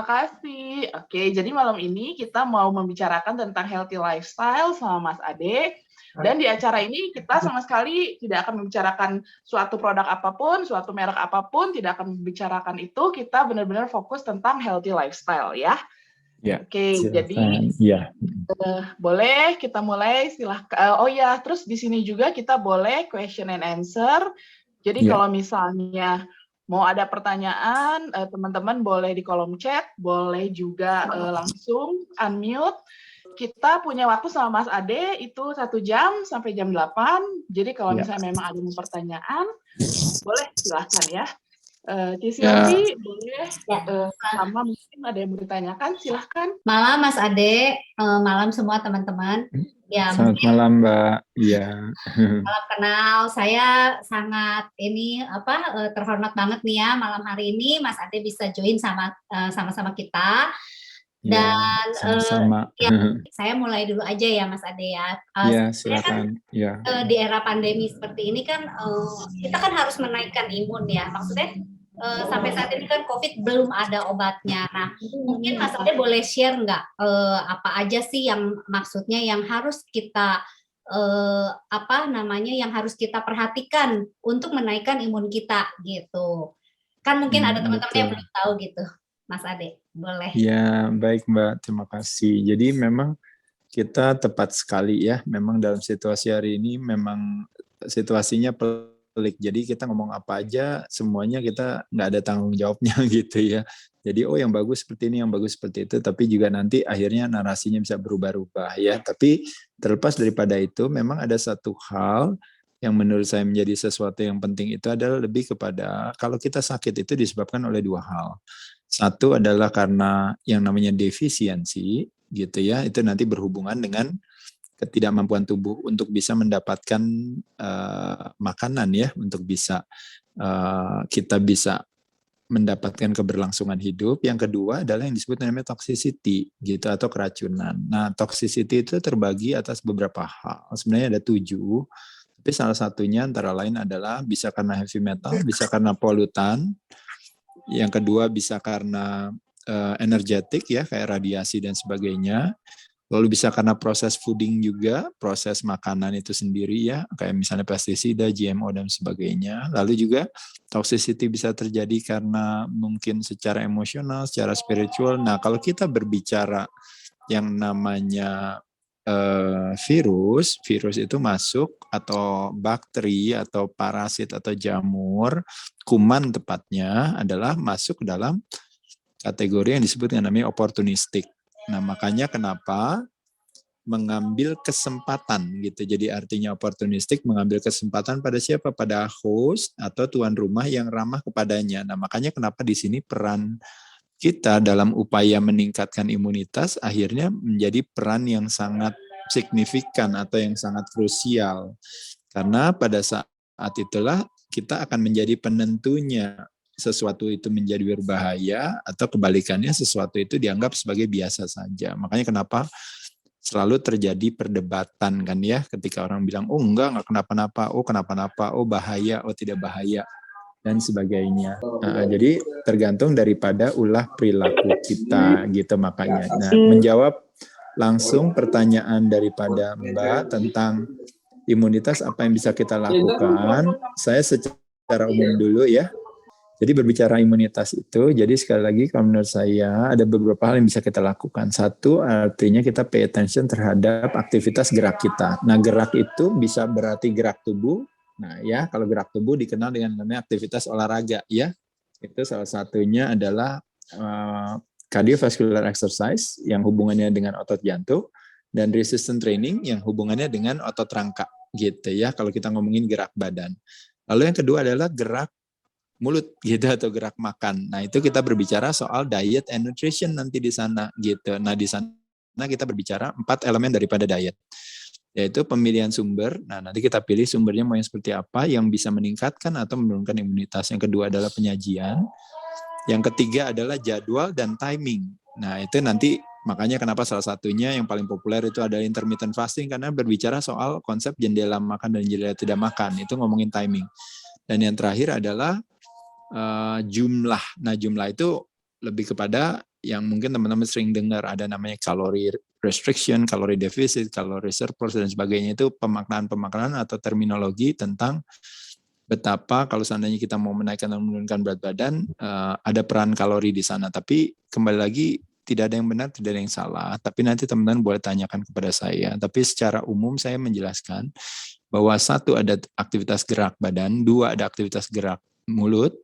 kasih. Oke, jadi malam ini kita mau membicarakan tentang healthy lifestyle sama Mas Ade. Dan di acara ini kita sama sekali tidak akan membicarakan suatu produk apapun, suatu merek apapun, tidak akan membicarakan itu. Kita benar-benar fokus tentang healthy lifestyle ya. Ya, Oke, silakan. jadi Ya. boleh kita mulai, silahkan. Oh ya, terus di sini juga kita boleh question and answer. Jadi Ya. kalau misalnya mau ada pertanyaan, teman-teman boleh di kolom chat, boleh juga langsung unmute. Kita punya waktu sama Mas Ade itu 1 jam sampai jam 8. Jadi kalau misalnya memang ada pertanyaan, boleh silahkan ya. Silvi, boleh sama mungkin ada yang mau ditanyakan, silahkan. Malam Mas Ade, malam semua teman-teman. Ya, selamat malam Mbak. Iya. Salam kenal. Saya sangat terhormat banget nih ya malam hari ini Mas Ade bisa join sama-sama kita. Dan sama-sama. Saya mulai dulu aja ya Mas Ade ya. Iya, silakan. Ya. Di era pandemi seperti ini kan kita kan harus menaikkan imun ya. Maksudnya sampai saat ini kan COVID belum ada obatnya. Nah, mungkin Mas Ade boleh share nggak apa aja sih yang maksudnya yang harus kita yang harus kita perhatikan untuk menaikkan imun kita gitu. Kan mungkin ada teman-teman yang belum tahu gitu. Mas Ade, boleh. Ya, baik Mbak, terima kasih. Jadi memang kita tepat sekali ya, memang dalam situasi hari ini memang situasinya pelik. Jadi kita ngomong apa aja, semuanya kita nggak ada tanggung jawabnya gitu ya. Jadi yang bagus seperti ini, yang bagus seperti itu, tapi juga nanti akhirnya narasinya bisa berubah-ubah ya. Tapi terlepas daripada itu, memang ada satu hal yang menurut saya menjadi sesuatu yang penting itu adalah lebih kepada kalau kita sakit itu disebabkan oleh 2 hal. Satu adalah karena yang namanya defisiensi gitu ya, itu nanti berhubungan dengan ketidakmampuan tubuh untuk bisa mendapatkan makanan ya, untuk bisa kita bisa mendapatkan keberlangsungan hidup. Yang kedua adalah yang disebut namanya toxicity gitu atau keracunan. Nah, toxicity itu terbagi atas beberapa hal. Sebenarnya ada 7. Tapi salah satunya antara lain adalah bisa karena heavy metal, bisa karena polutan. Yang kedua bisa karena energetik ya, kayak radiasi dan sebagainya. Lalu bisa karena proses fooding juga, proses makanan itu sendiri ya, kayak misalnya pestisida, GMO dan sebagainya. Lalu juga toxicity bisa terjadi karena mungkin secara emosional, secara spiritual. Nah, kalau kita berbicara yang namanya virus itu masuk atau bakteri atau parasit atau jamur, kuman tepatnya adalah masuk dalam kategori yang disebut yang namanya opportunistic. Nah, makanya kenapa mengambil kesempatan gitu. Jadi artinya opportunistic, mengambil kesempatan pada siapa? Pada host atau tuan rumah yang ramah kepadanya. Nah, makanya kenapa di sini peran kita dalam upaya meningkatkan imunitas akhirnya menjadi peran yang sangat signifikan atau yang sangat krusial. Karena pada saat itulah kita akan menjadi penentunya sesuatu itu menjadi berbahaya atau kebalikannya sesuatu itu dianggap sebagai biasa saja. Makanya kenapa selalu terjadi perdebatan kan ya, ketika orang bilang enggak kenapa-napa, kenapa-napa, bahaya, tidak bahaya dan sebagainya. Jadi tergantung daripada ulah perilaku kita gitu makanya. Nah, menjawab langsung pertanyaan daripada Mbak tentang imunitas apa yang bisa kita lakukan, saya secara umum dulu ya. Jadi berbicara imunitas itu, jadi sekali lagi kalau menurut saya ada beberapa hal yang bisa kita lakukan. Satu, artinya kita pay attention terhadap aktivitas gerak kita. Nah, gerak itu bisa berarti gerak tubuh. Nah ya, kalau gerak tubuh dikenal dengan namanya aktivitas olahraga ya. Itu salah satunya adalah cardiovascular exercise yang hubungannya dengan otot jantung dan resistance training yang hubungannya dengan otot rangka gitu ya kalau kita ngomongin gerak badan. Lalu yang kedua adalah gerak mulut gitu atau gerak makan. Nah, itu kita berbicara soal diet and nutrition nanti di sana gitu. Nah, di sana kita berbicara 4 elemen daripada diet. Yaitu pemilihan sumber. Nah, nanti kita pilih sumbernya mau yang seperti apa yang bisa meningkatkan atau menurunkan imunitas. Yang kedua adalah penyajian. Yang ketiga adalah jadwal dan timing. Nah, itu nanti makanya kenapa salah satunya yang paling populer itu adalah intermittent fasting karena berbicara soal konsep jendela makan dan jendela tidak makan. Itu ngomongin timing. Dan yang terakhir adalah jumlah. Nah, jumlah itu lebih kepada yang mungkin teman-teman sering dengar ada namanya calorie restriction, calorie deficit, calorie surplus dan sebagainya, itu pemaknaan-pemaknaan atau terminologi tentang betapa kalau seandainya kita mau menaikkan dan menurunkan berat badan, ada peran kalori di sana. Tapi kembali lagi tidak ada yang benar, tidak ada yang salah. Tapi nanti teman-teman boleh tanyakan kepada saya. Tapi secara umum saya menjelaskan bahwa 1 ada aktivitas gerak badan, 2 ada aktivitas gerak mulut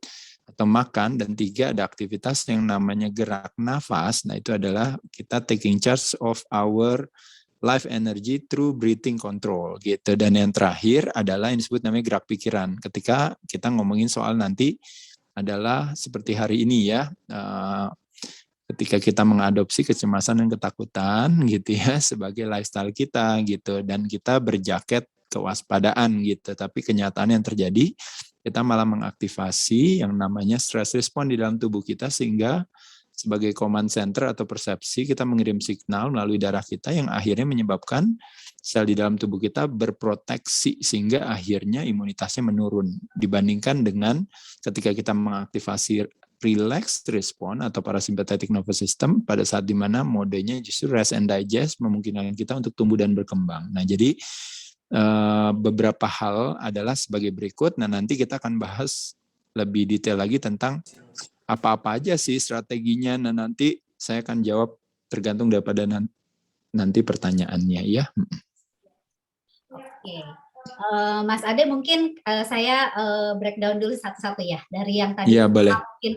atau makan, dan 3 ada aktivitas yang namanya gerak nafas. Nah, itu adalah kita taking charge of our life energy through breathing control gitu. Dan yang terakhir adalah yang disebut namanya gerak pikiran. Ketika kita ngomongin soal nanti adalah seperti hari ini ya, ketika kita mengadopsi kecemasan dan ketakutan gitu ya sebagai lifestyle kita gitu, dan kita berjaket kewaspadaan gitu. Tapi kenyataan yang terjadi, kita malah mengaktifasi yang namanya stress response di dalam tubuh kita, sehingga sebagai command center atau persepsi kita mengirim signal melalui darah kita yang akhirnya menyebabkan sel di dalam tubuh kita berproteksi, sehingga akhirnya imunitasnya menurun dibandingkan dengan ketika kita mengaktifasi relaxed response atau parasympathetic nervous system pada saat dimana modenya justru rest and digest, memungkinkan kita untuk tumbuh dan berkembang. Nah, jadi beberapa hal adalah sebagai berikut. Nah, nanti kita akan bahas lebih detail lagi tentang apa-apa aja sih strateginya. Nah, nanti saya akan jawab tergantung daripada nanti pertanyaannya ya. Oke. Mas Ade, mungkin saya breakdown dulu satu-satu ya dari yang tadi. Iya, boleh. Mungkin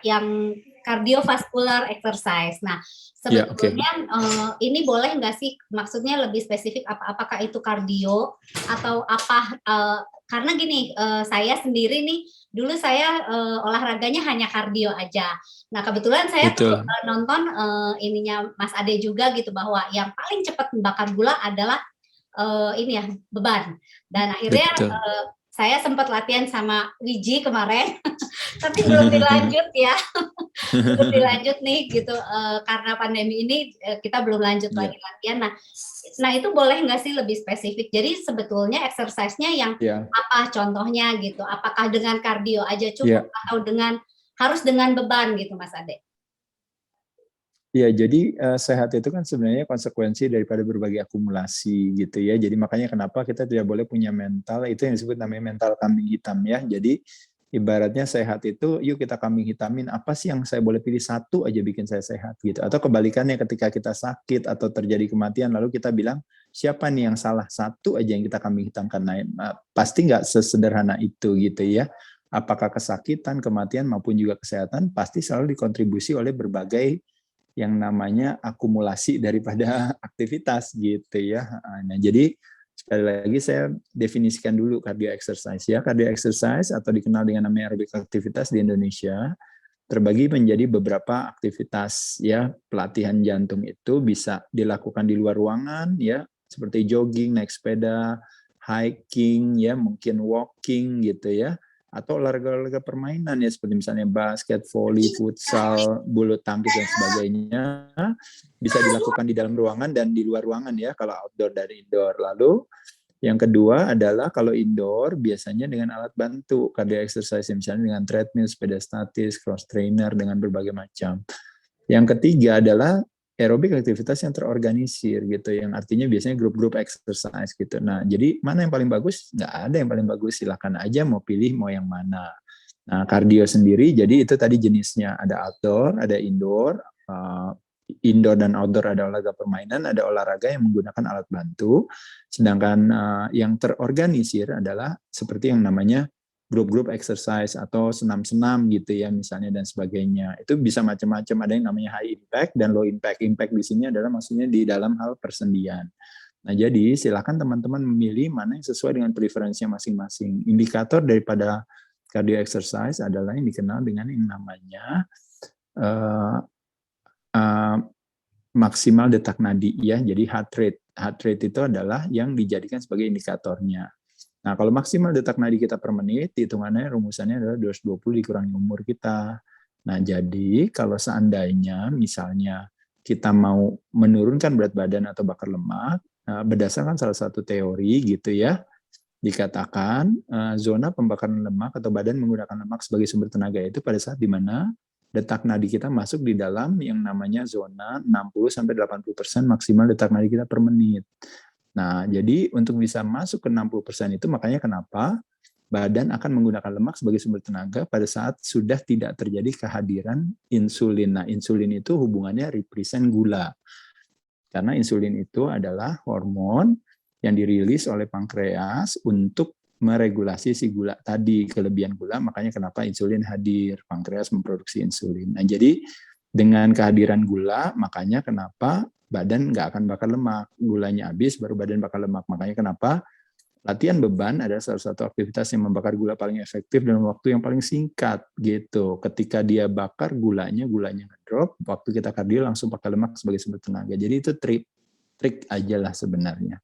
yang cardiovascular exercise. Nah, sebetulnya ini boleh nggak sih, maksudnya lebih spesifik apakah itu kardio atau apa? Karena gini, saya sendiri nih, dulu saya olahraganya hanya kardio aja. Nah, kebetulan saya tuh nonton ininya Mas Ade juga gitu, bahwa yang paling cepat membakar gula adalah ini ya, beban. Dan akhirnya saya sempat latihan sama Wiji kemarin, tapi belum dilanjut ya. Belum dilanjut nih gitu, karena pandemi ini kita belum lanjut lagi latihan. Nah itu boleh nggak sih lebih spesifik? Jadi sebetulnya exercise-nya yang apa contohnya gitu? Apakah dengan kardio aja cukup atau harus dengan beban gitu, Mas Ade? Ya, jadi sehat itu kan sebenarnya konsekuensi daripada berbagai akumulasi gitu ya. Jadi makanya kenapa kita tidak boleh punya mental, itu yang disebut namanya mental kambing hitam ya. Jadi ibaratnya sehat itu, yuk kita kambing hitamin, apa sih yang saya boleh pilih satu aja bikin saya sehat gitu. Atau kebalikannya, ketika kita sakit atau terjadi kematian, lalu kita bilang, siapa nih yang salah? Satu aja yang kita kambing hitamkan. Nah, pasti nggak sesederhana itu gitu ya. Apakah kesakitan, kematian, maupun juga kesehatan, pasti selalu dikontribusi oleh berbagai yang namanya akumulasi daripada aktivitas gitu ya. Nah, jadi sekali lagi saya definisikan dulu cardio exercise ya. Cardio exercise atau dikenal dengan nama aerobik aktivitas di Indonesia terbagi menjadi beberapa aktivitas ya. Pelatihan jantung itu bisa dilakukan di luar ruangan ya, seperti jogging, naik sepeda, hiking ya, mungkin walking gitu ya. Atau olahraga-olahraga permainan ya, seperti misalnya basket, volley, futsal, bulu tangkis dan sebagainya, bisa dilakukan di dalam ruangan dan di luar ruangan ya, kalau outdoor dan indoor. Lalu yang kedua adalah kalau indoor biasanya dengan alat bantu cardio exercise, misalnya dengan treadmill, sepeda statis, cross trainer, dengan berbagai macam. Yang ketiga adalah aerobik aktivitas yang terorganisir gitu, yang artinya biasanya grup-grup exercise gitu. Nah, jadi mana yang paling bagus? Nggak ada yang paling bagus, silakan aja mau pilih mau yang mana. Nah, kardio sendiri, jadi itu tadi jenisnya, ada outdoor, ada indoor. Indoor dan outdoor ada olahraga permainan, ada olahraga yang menggunakan alat bantu. Sedangkan yang terorganisir adalah seperti yang namanya grup-grup exercise atau senam-senam gitu ya misalnya dan sebagainya. Itu bisa macam-macam, ada yang namanya high impact dan low impact. Impact di sini adalah maksudnya di dalam hal persendian. Nah, jadi silakan teman-teman memilih mana yang sesuai dengan preferensinya masing-masing. Indikator daripada cardio exercise adalah yang dikenal dengan yang namanya maksimal detak nadi ya. Jadi heart rate. Heart rate itu adalah yang dijadikan sebagai indikatornya. Nah, kalau maksimal detak nadi kita per menit, hitungannya rumusannya adalah 220 dikurangi umur kita. Nah, jadi kalau seandainya misalnya kita mau menurunkan berat badan atau bakar lemak, berdasarkan salah satu teori gitu ya, dikatakan zona pembakaran lemak atau badan menggunakan lemak sebagai sumber tenaga itu pada saat di mana detak nadi kita masuk di dalam yang namanya zona 60-80% maksimal detak nadi kita per menit. Nah, jadi untuk bisa masuk ke 60% itu makanya kenapa badan akan menggunakan lemak sebagai sumber tenaga pada saat sudah tidak terjadi kehadiran insulin. Nah, insulin itu hubungannya represent gula. Karena insulin itu adalah hormon yang dirilis oleh pankreas untuk meregulasi si gula tadi, kelebihan gula, makanya kenapa insulin hadir, pankreas memproduksi insulin. Nah, jadi dengan kehadiran gula, makanya kenapa badan nggak akan bakar lemak, gulanya habis baru badan bakar lemak. Makanya kenapa latihan beban adalah salah satu aktivitas yang membakar gula paling efektif dalam waktu yang paling singkat gitu. Ketika dia bakar gulanya ngedrop, waktu kita kardio langsung pakai lemak sebagai sumber tenaga. Jadi itu trik aja lah sebenarnya.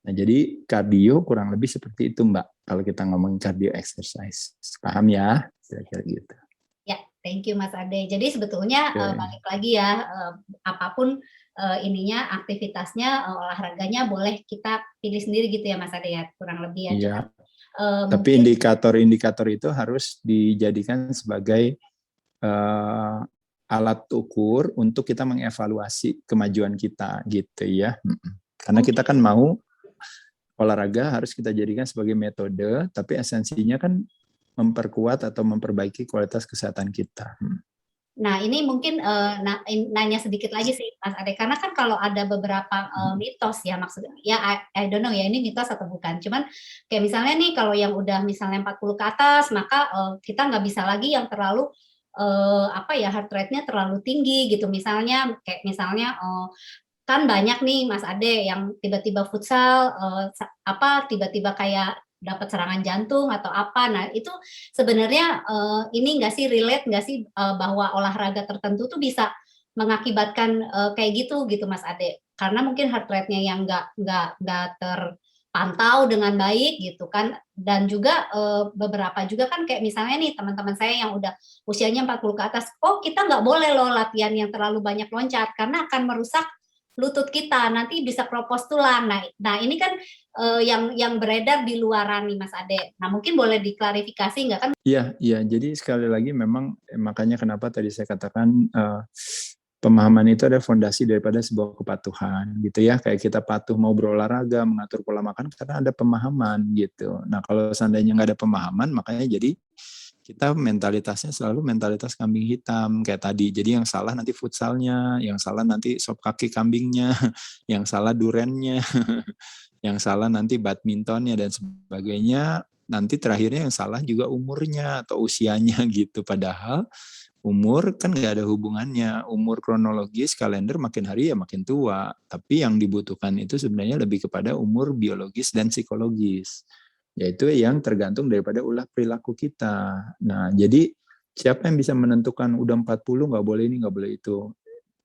Nah, jadi kardio kurang lebih seperti itu, Mbak. Kalau kita ngomongin cardio exercise. Paham ya? Kira-kira gitu. Ya, thank you Mas Ade. Jadi sebetulnya balik lagi ya, apapun ininya aktivitasnya, olahraganya boleh kita pilih sendiri gitu ya Mas Ade ya, kurang lebih ya. Iya. Tapi indikator-indikator itu harus dijadikan sebagai alat ukur untuk kita mengevaluasi kemajuan kita gitu ya. Karena kita kan mau olahraga harus kita jadikan sebagai metode, tapi esensinya kan memperkuat atau memperbaiki kualitas kesehatan kita. Nah, ini mungkin nanya sedikit lagi sih Mas Ade, karena kan kalau ada beberapa mitos ya, maksudnya ya I don't know ya ini mitos atau bukan, cuman kayak misalnya nih kalau yang udah misalnya 40 ke atas, maka kita nggak bisa lagi yang terlalu heart rate-nya terlalu tinggi gitu, misalnya kayak misalnya kan banyak nih Mas Ade yang tiba-tiba futsal tiba-tiba kayak dapat serangan jantung atau apa. Nah, itu sebenarnya ini nggak sih relate nggak sih bahwa olahraga tertentu tuh bisa mengakibatkan kayak gitu Mas Ade. Karena mungkin heart rate-nya yang nggak terpantau dengan baik gitu kan. Dan juga beberapa juga kan kayak misalnya nih teman-teman saya yang udah usianya 40 ke atas, oh kita nggak boleh loh latihan yang terlalu banyak loncat karena akan merusak lutut kita, nanti bisa kropos tulang. Nah ini kan yang beredar di luaran nih Mas Ade. Nah mungkin boleh diklarifikasi nggak kan? Iya. Jadi sekali lagi memang makanya kenapa tadi saya katakan pemahaman itu ada fondasi daripada sebuah kepatuhan gitu ya. Kayak kita patuh mau berolahraga, mengatur pola makan karena ada pemahaman gitu. Nah kalau seandainya nggak ada pemahaman, makanya jadi kita mentalitasnya selalu mentalitas kambing hitam kayak tadi. Jadi yang salah nanti futsalnya, yang salah nanti sop kaki kambingnya, yang salah durennya, yang salah nanti badmintonnya dan sebagainya. Nanti terakhirnya yang salah juga umurnya atau usianya gitu. Padahal umur kan nggak ada hubungannya. Umur kronologis kalender makin hari ya makin tua. Tapi yang dibutuhkan itu sebenarnya lebih kepada umur biologis dan psikologis. Yaitu yang tergantung daripada ulah perilaku kita. Nah, jadi siapa yang bisa menentukan udah 40 nggak boleh ini, nggak boleh itu.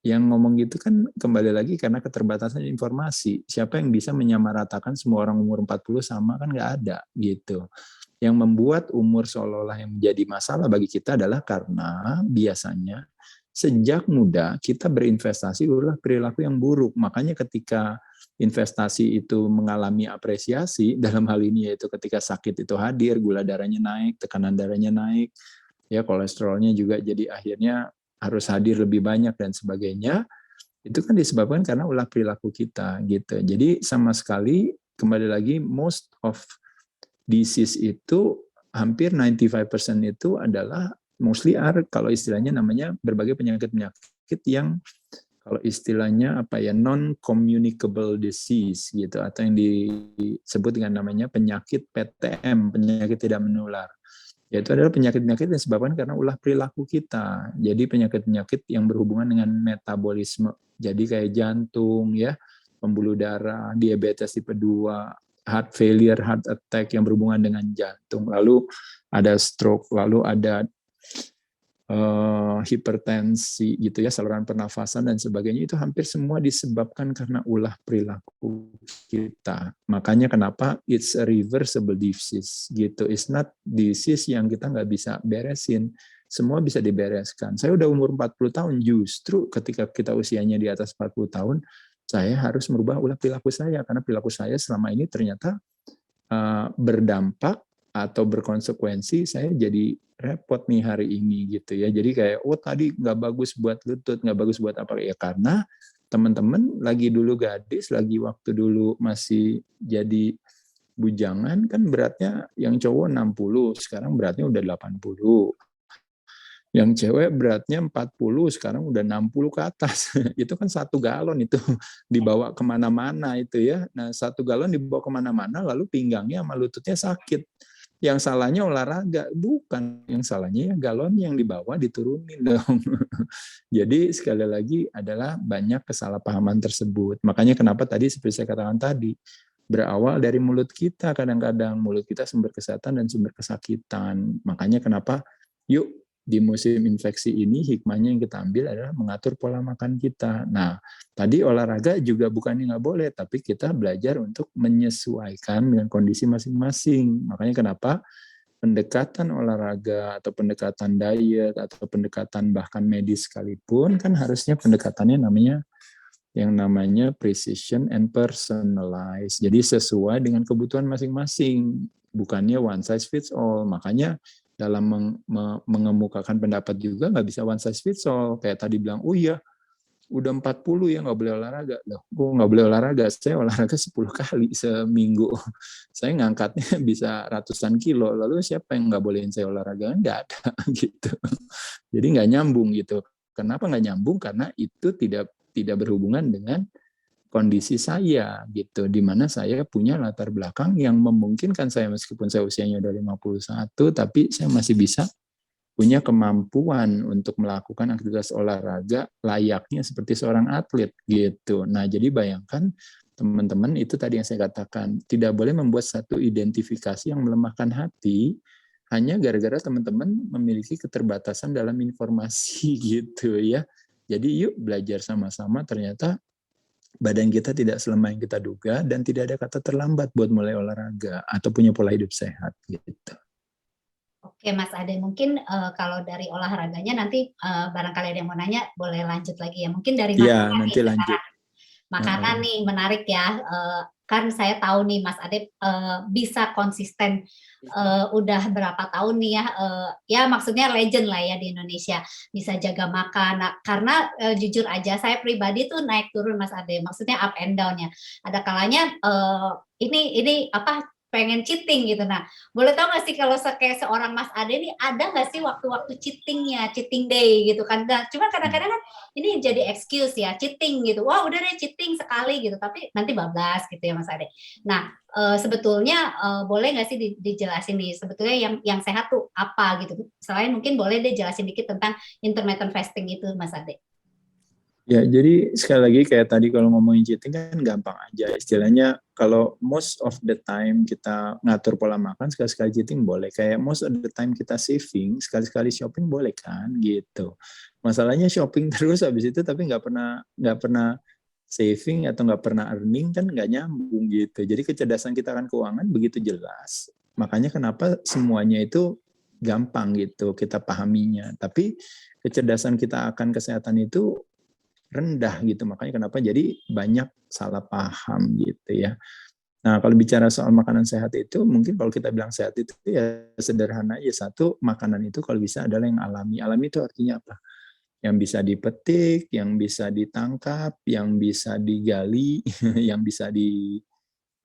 Yang ngomong gitu kan kembali lagi karena keterbatasan informasi. Siapa yang bisa menyamaratakan semua orang umur 40 sama kan nggak ada gitu. Yang membuat umur seolah-olah yang menjadi masalah bagi kita adalah karena biasanya sejak muda kita berinvestasi ulah perilaku yang buruk. Makanya ketika investasi itu mengalami apresiasi, dalam hal ini yaitu ketika sakit itu hadir, gula darahnya naik, tekanan darahnya naik, ya kolesterolnya juga jadi akhirnya harus hadir lebih banyak dan sebagainya, itu kan disebabkan karena ulah perilaku kita gitu. Jadi sama sekali kembali lagi most of disease itu hampir 95% itu adalah mostly are kalau istilahnya namanya berbagai penyakit-penyakit yang kalau istilahnya non-communicable disease gitu atau yang disebut dengan namanya penyakit PTM, penyakit tidak menular. Yaitu adalah penyakit-penyakit yang disebabkan karena ulah perilaku kita. Jadi penyakit-penyakit yang berhubungan dengan metabolisme. Jadi kayak jantung ya, pembuluh darah, diabetes tipe 2, heart failure, heart attack yang berhubungan dengan jantung. Lalu ada stroke, lalu ada hipertensi gitu ya, saluran pernafasan dan sebagainya, itu hampir semua disebabkan karena ulah perilaku kita. Makanya kenapa it's a reversible disease gitu. It's not disease yang kita nggak bisa beresin. Semua bisa dibereskan. Saya udah umur 40 tahun, justru ketika kita usianya di atas 40 tahun, saya harus merubah ulah perilaku saya karena perilaku saya selama ini ternyata berdampak atau berkonsekuensi saya jadi repot nih hari ini gitu ya. Jadi kayak tadi nggak bagus buat lutut, nggak bagus buat apa ya, karena teman-teman lagi dulu gadis, lagi waktu dulu masih jadi bujangan kan beratnya yang cowok 60, sekarang beratnya udah 80. Yang cewek beratnya 40, sekarang udah 60 ke atas. Itu kan 1 galon itu dibawa kemana-mana itu ya. Nah 1 galon dibawa kemana-mana lalu pinggangnya sama lututnya sakit. Yang salahnya olahraga, bukan. Yang salahnya ya galon yang dibawa diturunin dong. Jadi sekali lagi adalah banyak kesalahpahaman tersebut. Makanya kenapa tadi seperti saya katakan tadi, berawal dari mulut kita, kadang-kadang mulut kita sumber kesehatan dan sumber kesakitan. Makanya kenapa yuk di musim infeksi ini hikmahnya yang kita ambil adalah mengatur pola makan kita. Nah, tadi olahraga juga bukannya nggak boleh, tapi kita belajar untuk menyesuaikan dengan kondisi masing-masing. Makanya kenapa pendekatan olahraga atau pendekatan diet atau pendekatan bahkan medis sekalipun kan harusnya pendekatannya yang namanya precision and personalized. Jadi sesuai dengan kebutuhan masing-masing, bukannya one size fits all. Makanya dalam mengemukakan pendapat juga nggak bisa one size fits all. Kayak tadi bilang, oh iya, udah 40 ya nggak boleh olahraga. Loh, kok nggak boleh olahraga? Saya olahraga 10 kali seminggu. Saya ngangkatnya bisa ratusan kilo. Lalu siapa yang nggak bolehin saya olahraga? Nggak ada gitu. Jadi nggak nyambung gitu. Kenapa nggak nyambung? Karena itu tidak berhubungan dengan kondisi saya gitu, di mana saya punya latar belakang yang memungkinkan saya meskipun saya usianya udah 51 tapi saya masih bisa punya kemampuan untuk melakukan aktivitas olahraga layaknya seperti seorang atlet gitu. Nah, jadi bayangkan teman-teman itu tadi yang saya katakan, tidak boleh membuat satu identifikasi yang melemahkan hati hanya gara-gara teman-teman memiliki keterbatasan dalam informasi gitu ya. Jadi yuk belajar sama-sama, ternyata badan kita tidak selemah yang kita duga dan tidak ada kata terlambat buat mulai olahraga atau punya pola hidup sehat gitu. Oke Mas Ade, mungkin kalau dari olahraganya nanti barangkali ada yang mau nanya boleh lanjut lagi ya. Mungkin dari Iya, makanan nanti nih lanjut. sekarang. Makanan nih menarik ya. Kan saya tahu nih Mas Ade bisa konsisten udah berapa tahun nih ya. Ya maksudnya legend lah ya di Indonesia. Bisa jaga makan. Nah, karena jujur aja saya pribadi tuh naik turun Mas Ade. Maksudnya up and down-nya. Ada kalanya ini apa pengen cheating gitu. Nah, boleh tahu nggak sih kalau kayak seorang Mas Ade nih ada nggak sih waktu-waktu cheatingnya, cheating day gitu kan? Nah, cuma kadang-kadang kan ini jadi excuse ya, cheating gitu. Wah udah deh cheating sekali gitu, tapi nanti bablas gitu ya Mas Ade. Nah, sebetulnya boleh nggak sih dijelasin nih sebetulnya yang sehat tuh apa gitu? Selain mungkin boleh deh jelasin dikit tentang intermittent fasting itu Mas Ade. Ya, jadi sekali lagi kayak tadi kalau ngomongin cheating kan gampang aja. Istilahnya kalau most of the time kita ngatur pola makan, sekali-sekali cheating boleh. Kayak most of the time kita saving, sekali-sekali shopping boleh kan gitu. Masalahnya shopping terus habis itu tapi nggak pernah saving atau nggak pernah earning kan nggak nyambung gitu. Jadi kecerdasan kita akan keuangan begitu jelas. Makanya kenapa semuanya itu gampang gitu kita pahaminya. Tapi kecerdasan kita akan kesehatan itu rendah gitu, makanya kenapa jadi banyak salah paham gitu ya. Nah kalau bicara soal makanan sehat itu mungkin kalau kita bilang sehat itu ya sederhana ya, satu makanan itu kalau bisa adalah yang alami. Alami itu artinya apa? Yang bisa dipetik, yang bisa ditangkap, yang bisa digali, yang bisa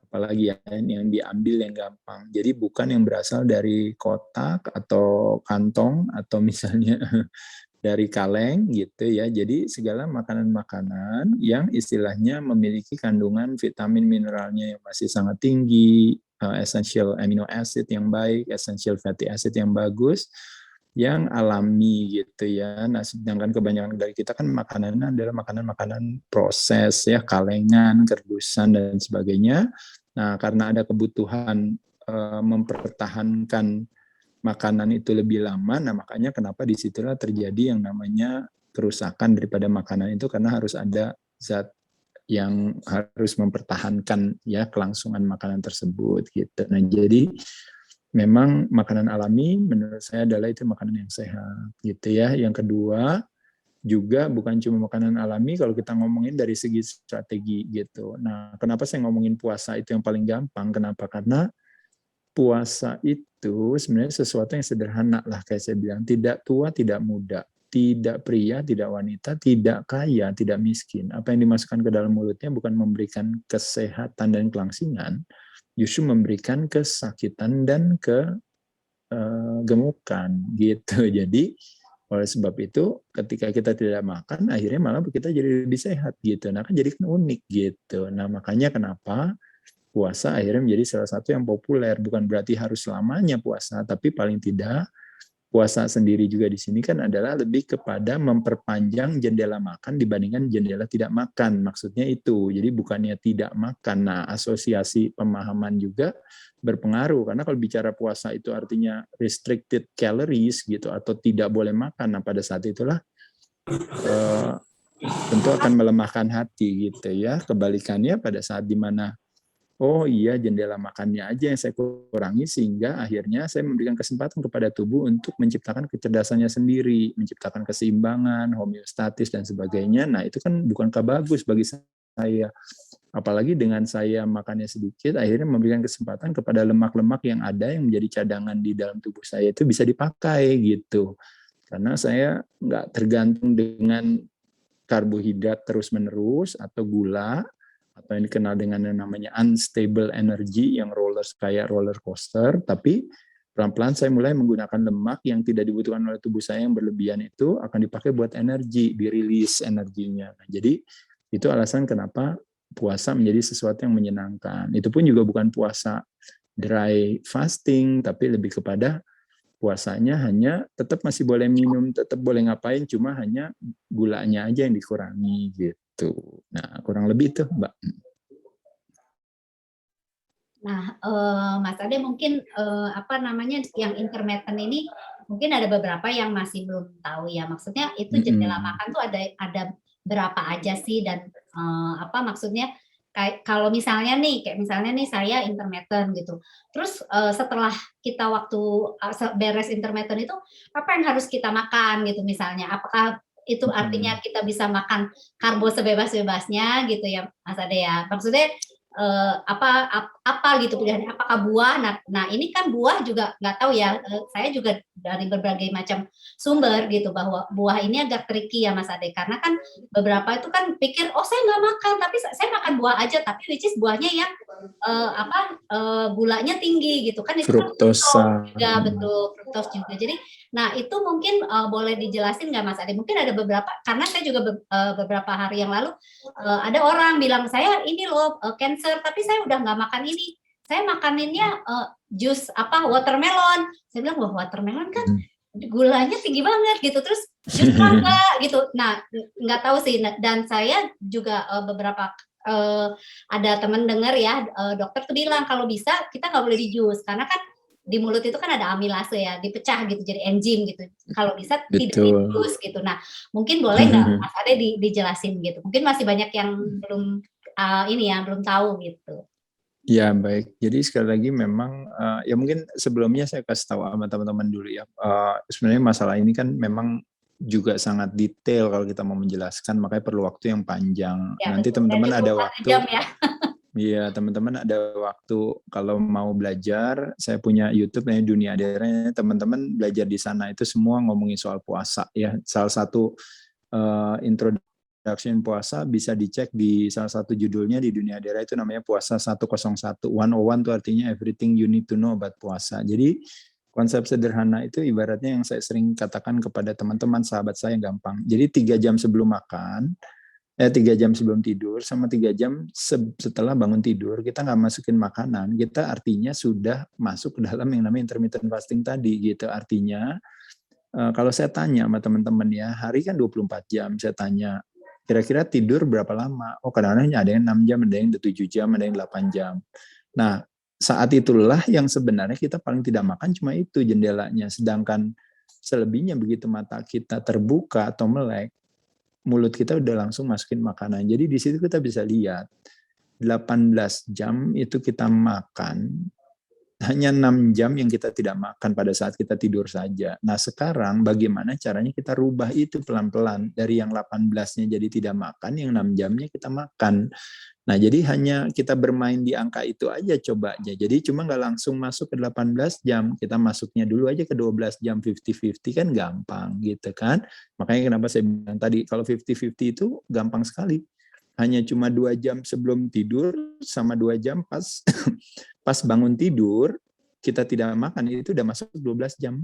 apalagi ya yang diambil yang gampang. Jadi bukan yang berasal dari kotak atau kantong atau misalnya dari kaleng gitu ya. Jadi segala makanan-makanan yang istilahnya memiliki kandungan vitamin mineralnya yang masih sangat tinggi, essential amino acid yang baik, essential fatty acid yang bagus, yang alami gitu ya. Nah, sedangkan kebanyakan dari kita kan makanannya adalah makanan-makanan proses ya, kalengan, kerdusan dan sebagainya. Nah, karena ada kebutuhan mempertahankan makanan itu lebih lama, nah makanya kenapa disitulah terjadi yang namanya kerusakan daripada makanan itu, karena harus ada zat yang harus mempertahankan ya kelangsungan makanan tersebut gitu. Nah jadi memang makanan alami menurut saya adalah itu makanan yang sehat gitu ya. Yang kedua juga bukan cuma makanan alami kalau kita ngomongin dari segi strategi gitu. Nah kenapa saya ngomongin puasa itu yang paling gampang? Kenapa? Karena puasa itu sebenarnya sesuatu yang sederhana lah, kayak saya bilang, tidak tua, tidak muda, tidak pria, tidak wanita, tidak kaya, tidak miskin. Apa yang dimasukkan ke dalam mulutnya bukan memberikan kesehatan dan kelangsingan, justru memberikan kesakitan dan kegemukan gitu. Jadi oleh sebab itu ketika kita tidak makan, akhirnya malah kita jadi lebih sehat gitu. Nah kan jadi kan unik gitu. Nah makanya kenapa puasa akhirnya menjadi salah satu yang populer. Bukan berarti harus selamanya puasa, tapi paling tidak puasa sendiri juga di sini kan adalah lebih kepada memperpanjang jendela makan dibandingkan jendela tidak makan. Maksudnya itu. Jadi bukannya tidak makan. Nah, asosiasi pemahaman juga berpengaruh karena kalau bicara puasa itu artinya restricted calories gitu atau tidak boleh makan. Nah, pada saat itulah tentu akan melemahkan hati gitu ya. Kebalikannya pada saat dimana oh iya, jendela makannya aja yang saya kurangi sehingga akhirnya saya memberikan kesempatan kepada tubuh untuk menciptakan kecerdasannya sendiri, menciptakan keseimbangan, homeostatis dan sebagainya. Nah, itu kan bukankah bagus bagi saya? Apalagi dengan saya makannya sedikit, akhirnya memberikan kesempatan kepada lemak-lemak yang ada yang menjadi cadangan di dalam tubuh saya itu bisa dipakai gitu. Karena saya nggak tergantung dengan karbohidrat terus-menerus atau gula, atau yang dikenal dengan yang namanya unstable energy yang kayak roller coaster, tapi pelan-pelan saya mulai menggunakan lemak yang tidak dibutuhkan oleh tubuh saya yang berlebihan itu akan dipakai buat energi, dirilis energinya. Nah, jadi itu alasan kenapa puasa menjadi sesuatu yang menyenangkan. Itu pun juga bukan puasa dry fasting, tapi lebih kepada puasanya hanya tetap masih boleh minum, tetap boleh ngapain, cuma hanya gulanya aja yang dikurangi gitu. Nah, kurang lebih itu, Mbak. Nah, Mas Ade mungkin apa namanya yang intermittent ini mungkin ada beberapa yang masih belum tahu ya. Maksudnya itu jendela makan tuh ada berapa aja sih dan apa maksudnya kayak kalau misalnya nih kayak misalnya nih saya intermittent gitu. Terus setelah kita waktu beres intermittent itu apa yang harus kita makan gitu misalnya? Apakah itu artinya kita bisa makan karbo sebebas-bebasnya gitu ya Mas Ade ya? Maksudnya apa gitu pilihannya, apakah buah? Nah ini kan buah juga nggak tahu ya, saya juga dari berbagai macam sumber gitu bahwa buah ini agak tricky ya Mas Ade, karena kan beberapa itu kan pikir oh saya nggak makan tapi saya makan buah aja, tapi which is buahnya yang gulanya tinggi gitu kan, itu kan fruktosa juga betul fruktos juga. Jadi nah itu mungkin boleh dijelasin nggak Mas Ade? Mungkin ada beberapa, karena saya juga beberapa hari yang lalu ada orang bilang saya ini loh cancer, tapi saya udah nggak makan ini, saya makaninnya jus watermelon. Saya bilang wah watermelon kan gulanya tinggi banget gitu, terus jus mangga gitu. Nah nggak tahu sih, dan saya juga beberapa ada teman dengar ya dokter tuh bilang kalau bisa kita nggak boleh di jus karena kan di mulut itu kan ada amilase ya, dipecah gitu jadi enzim gitu. Kalau bisa tidak dibus gitu. Nah, mungkin boleh nggak Mas Ade dijelasin gitu. Mungkin masih banyak yang belum belum tahu gitu. Ya baik. Jadi sekali lagi memang ya mungkin sebelumnya saya kasih tahu sama teman-teman dulu ya. Sebenarnya masalah ini kan memang juga sangat detail kalau kita mau menjelaskan, makanya perlu waktu yang panjang. Ya, nanti teman-teman ada waktu. Jam, ya. Iya, teman-teman ada waktu kalau mau belajar, saya punya YouTube namanya Dunia Adera, teman-teman belajar di sana itu semua ngomongin soal puasa ya. Salah satu introduction puasa bisa dicek di salah satu judulnya di Dunia Adera itu namanya Puasa 101. 101 itu artinya everything you need to know about puasa. Jadi konsep sederhana itu ibaratnya yang saya sering katakan kepada teman-teman sahabat saya gampang. Jadi 3 jam sebelum makan, 3 jam sebelum tidur sama 3 jam setelah bangun tidur kita nggak masukin makanan, kita artinya sudah masuk ke dalam yang namanya intermittent fasting tadi gitu. Artinya kalau saya tanya sama teman-teman ya, hari kan 24 jam, saya tanya kira-kira tidur berapa lama? Oh kadang-kadang ada yang 6 jam, ada yang 7 jam, ada yang 8 jam. Nah saat itulah yang sebenarnya kita paling tidak makan cuma itu jendelanya, sedangkan selebihnya begitu mata kita terbuka atau melek, mulut kita udah langsung masukin makanan. Jadi di situ kita bisa lihat 18 jam itu kita makan, hanya 6 jam yang kita tidak makan pada saat kita tidur saja. Nah sekarang bagaimana caranya kita rubah itu pelan-pelan dari yang 18-nya jadi tidak makan, yang 6 jamnya kita makan. Nah, jadi hanya kita bermain di angka itu aja coba aja. Jadi cuma nggak langsung masuk ke 18 jam, kita masuknya dulu aja ke 12 jam 50-50 kan gampang gitu kan. Makanya kenapa saya bilang tadi kalau 50-50 itu gampang sekali. Hanya cuma 2 jam sebelum tidur sama 2 jam pas pas bangun tidur kita tidak makan itu udah masuk 12 jam.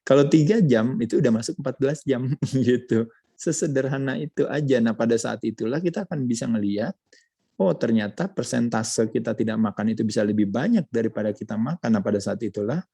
Kalau 3 jam itu udah masuk 14 jam gitu. Sesederhana itu aja. Nah, pada saat itulah kita akan bisa ngelihat, oh ternyata persentase kita tidak makan itu bisa lebih banyak daripada kita makan. Nah, pada saat itulah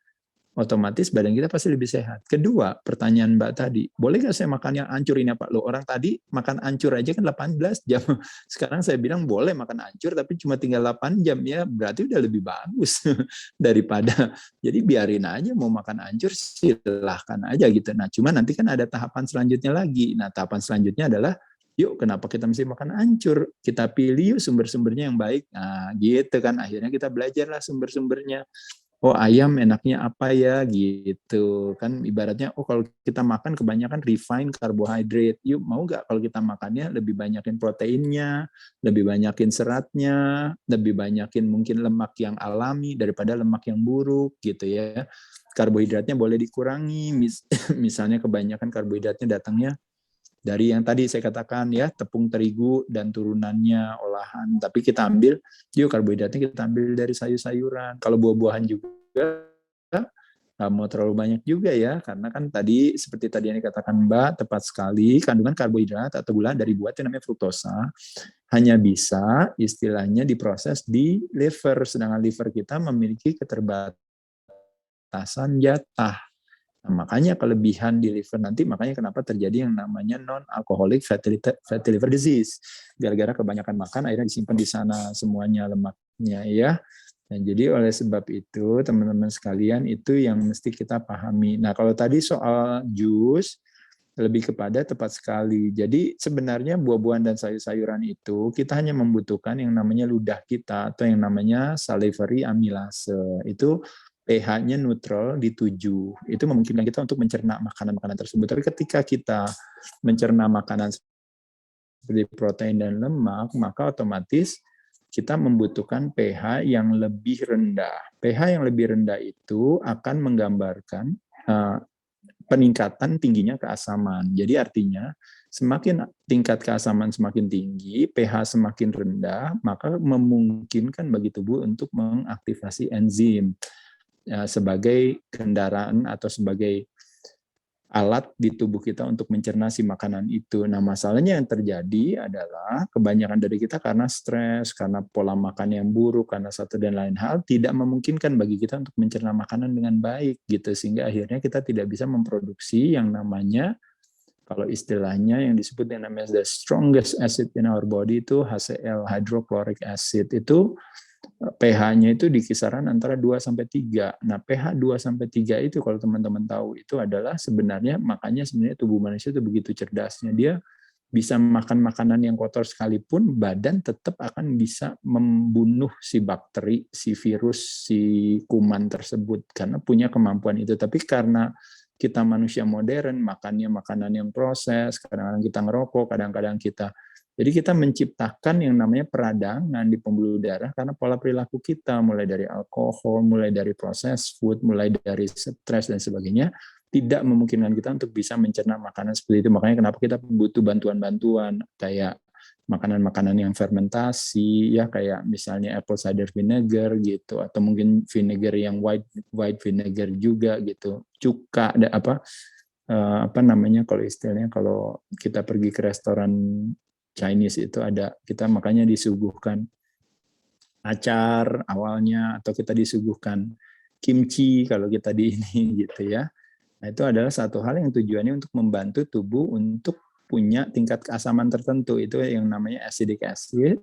otomatis badan kita pasti lebih sehat. Kedua, pertanyaan Mbak tadi, boleh nggak saya makan yang hancur ini Pak? Loh, orang tadi makan hancur aja kan 18 jam. Sekarang saya bilang boleh makan hancur tapi cuma tinggal 8 jam ya, berarti udah lebih bagus daripada. Jadi biarin aja mau makan hancur silahkan aja gitu. Nah, cuma nanti kan ada tahapan selanjutnya lagi. Nah, tahapan selanjutnya adalah yuk kenapa kita mesti makan hancur? Kita pilih yuk sumber-sumbernya yang baik. Nah, gitu kan akhirnya kita belajarlah sumber-sumbernya. Oh ayam enaknya apa ya gitu kan ibaratnya oh kalau kita makan kebanyakan refined carbohydrate yuk mau nggak kalau kita makannya lebih banyakin proteinnya lebih banyakin seratnya lebih banyakin mungkin lemak yang alami daripada lemak yang buruk gitu ya karbohidratnya boleh dikurangi misalnya kebanyakan karbohidratnya datangnya dari yang tadi saya katakan ya tepung terigu dan turunannya olahan tapi kita ambil yuk karbohidratnya kita ambil dari sayur-sayuran kalau buah-buahan juga nggak mau terlalu banyak juga ya karena kan tadi seperti tadi yang dikatakan Mbak tepat sekali kandungan karbohidrat atau gula dari buah itu namanya fruktosa hanya bisa istilahnya diproses di liver sedangkan liver kita memiliki keterbatasan jatah. Nah, makanya kelebihan di liver nanti, makanya kenapa terjadi yang namanya non-alcoholic fatty liver disease. Gara-gara kebanyakan makan, akhirnya disimpan di sana semuanya lemaknya ya. Nah, jadi oleh sebab itu, teman-teman sekalian, itu yang mesti kita pahami. Nah, kalau tadi soal jus, lebih kepada tepat sekali. Jadi sebenarnya buah-buahan dan sayur-sayuran itu, kita hanya membutuhkan yang namanya ludah kita, atau yang namanya salivary amylase. Itu pH-nya neutral di 7. Itu memungkinkan kita untuk mencerna makanan-makanan tersebut. Tapi ketika kita mencerna makanan seperti protein dan lemak, maka otomatis kita membutuhkan pH yang lebih rendah. pH yang lebih rendah itu akan menggambarkan peningkatan tingginya keasaman. Jadi artinya semakin tingkat keasaman semakin tinggi, pH semakin rendah, maka memungkinkan bagi tubuh untuk mengaktifasi enzim sebagai kendaraan atau sebagai alat di tubuh kita untuk mencerna si makanan itu. Nah, masalahnya yang terjadi adalah kebanyakan dari kita karena stres, karena pola makan yang buruk, karena satu dan lain hal tidak memungkinkan bagi kita untuk mencerna makanan dengan baik gitu sehingga akhirnya kita tidak bisa memproduksi yang namanya kalau istilahnya yang disebut yang namanya the strongest acid in our body itu HCl hydrochloric acid itu pH-nya itu di kisaran antara 2 sampai 3. Nah, pH 2 sampai 3 itu kalau teman-teman tahu itu adalah sebenarnya makanya sebenarnya tubuh manusia itu begitu cerdasnya. Dia bisa makan makanan yang kotor sekalipun badan tetap akan bisa membunuh si bakteri, si virus, si kuman tersebut karena punya kemampuan itu. Tapi karena kita manusia modern, makannya makanan yang proses, kadang-kadang kita ngerokok, kadang-kadang kita jadi kita menciptakan yang namanya peradangan di pembuluh darah karena pola perilaku kita, mulai dari alkohol, mulai dari proses food, mulai dari stres dan sebagainya, tidak memungkinkan kita untuk bisa mencerna makanan seperti itu. Makanya kenapa kita butuh bantuan-bantuan kayak makanan-makanan yang fermentasi, ya kayak misalnya apple cider vinegar gitu, atau mungkin vinegar yang white vinegar juga gitu, cuka, ada apa namanya kalau istilahnya kalau kita pergi ke restoran Chinese itu ada kita makanya disuguhkan acar awalnya atau kita disuguhkan kimchi kalau kita di ini gitu ya. Nah, itu adalah satu hal yang tujuannya untuk membantu tubuh untuk punya tingkat keasaman tertentu itu yang namanya acidic acid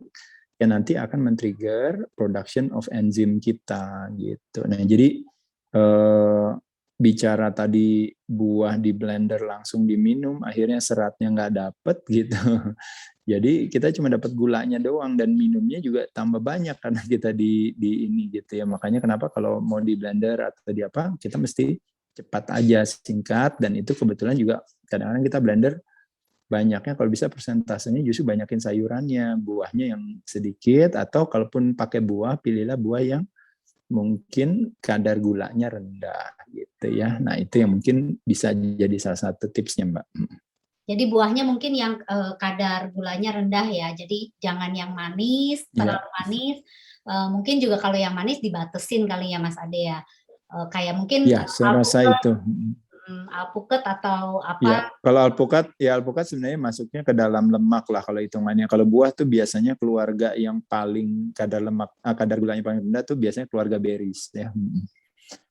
yang nanti akan men-trigger production of enzim kita gitu. Nah, jadi bicara tadi buah di blender langsung diminum, akhirnya seratnya nggak dapet gitu. Jadi kita cuma dapat gulanya doang dan minumnya juga tambah banyak karena kita di ini gitu ya. Makanya kenapa kalau mau di blender atau di apa, kita mesti cepat aja, singkat, dan itu kebetulan juga kadang-kadang kita blender banyaknya kalau bisa persentasenya justru banyakin sayurannya, buahnya yang sedikit, atau kalaupun pakai buah, pilihlah buah yang mungkin kadar gulanya rendah gitu ya. Nah itu yang mungkin bisa jadi salah satu tipsnya Mbak. Jadi buahnya mungkin yang kadar gulanya rendah ya. Jadi jangan yang manis, terlalu manis. Mungkin juga kalau yang manis dibatesin kali ya Mas Ade ya. Kayak mungkin ya, saya rasa itu. Alpukat atau apa? Ya, kalau alpukat sebenarnya masuknya ke dalam lemak lah kalau hitungannya. Kalau buah tuh biasanya keluarga yang paling kadar gulanya paling rendah tuh biasanya keluarga berries ya.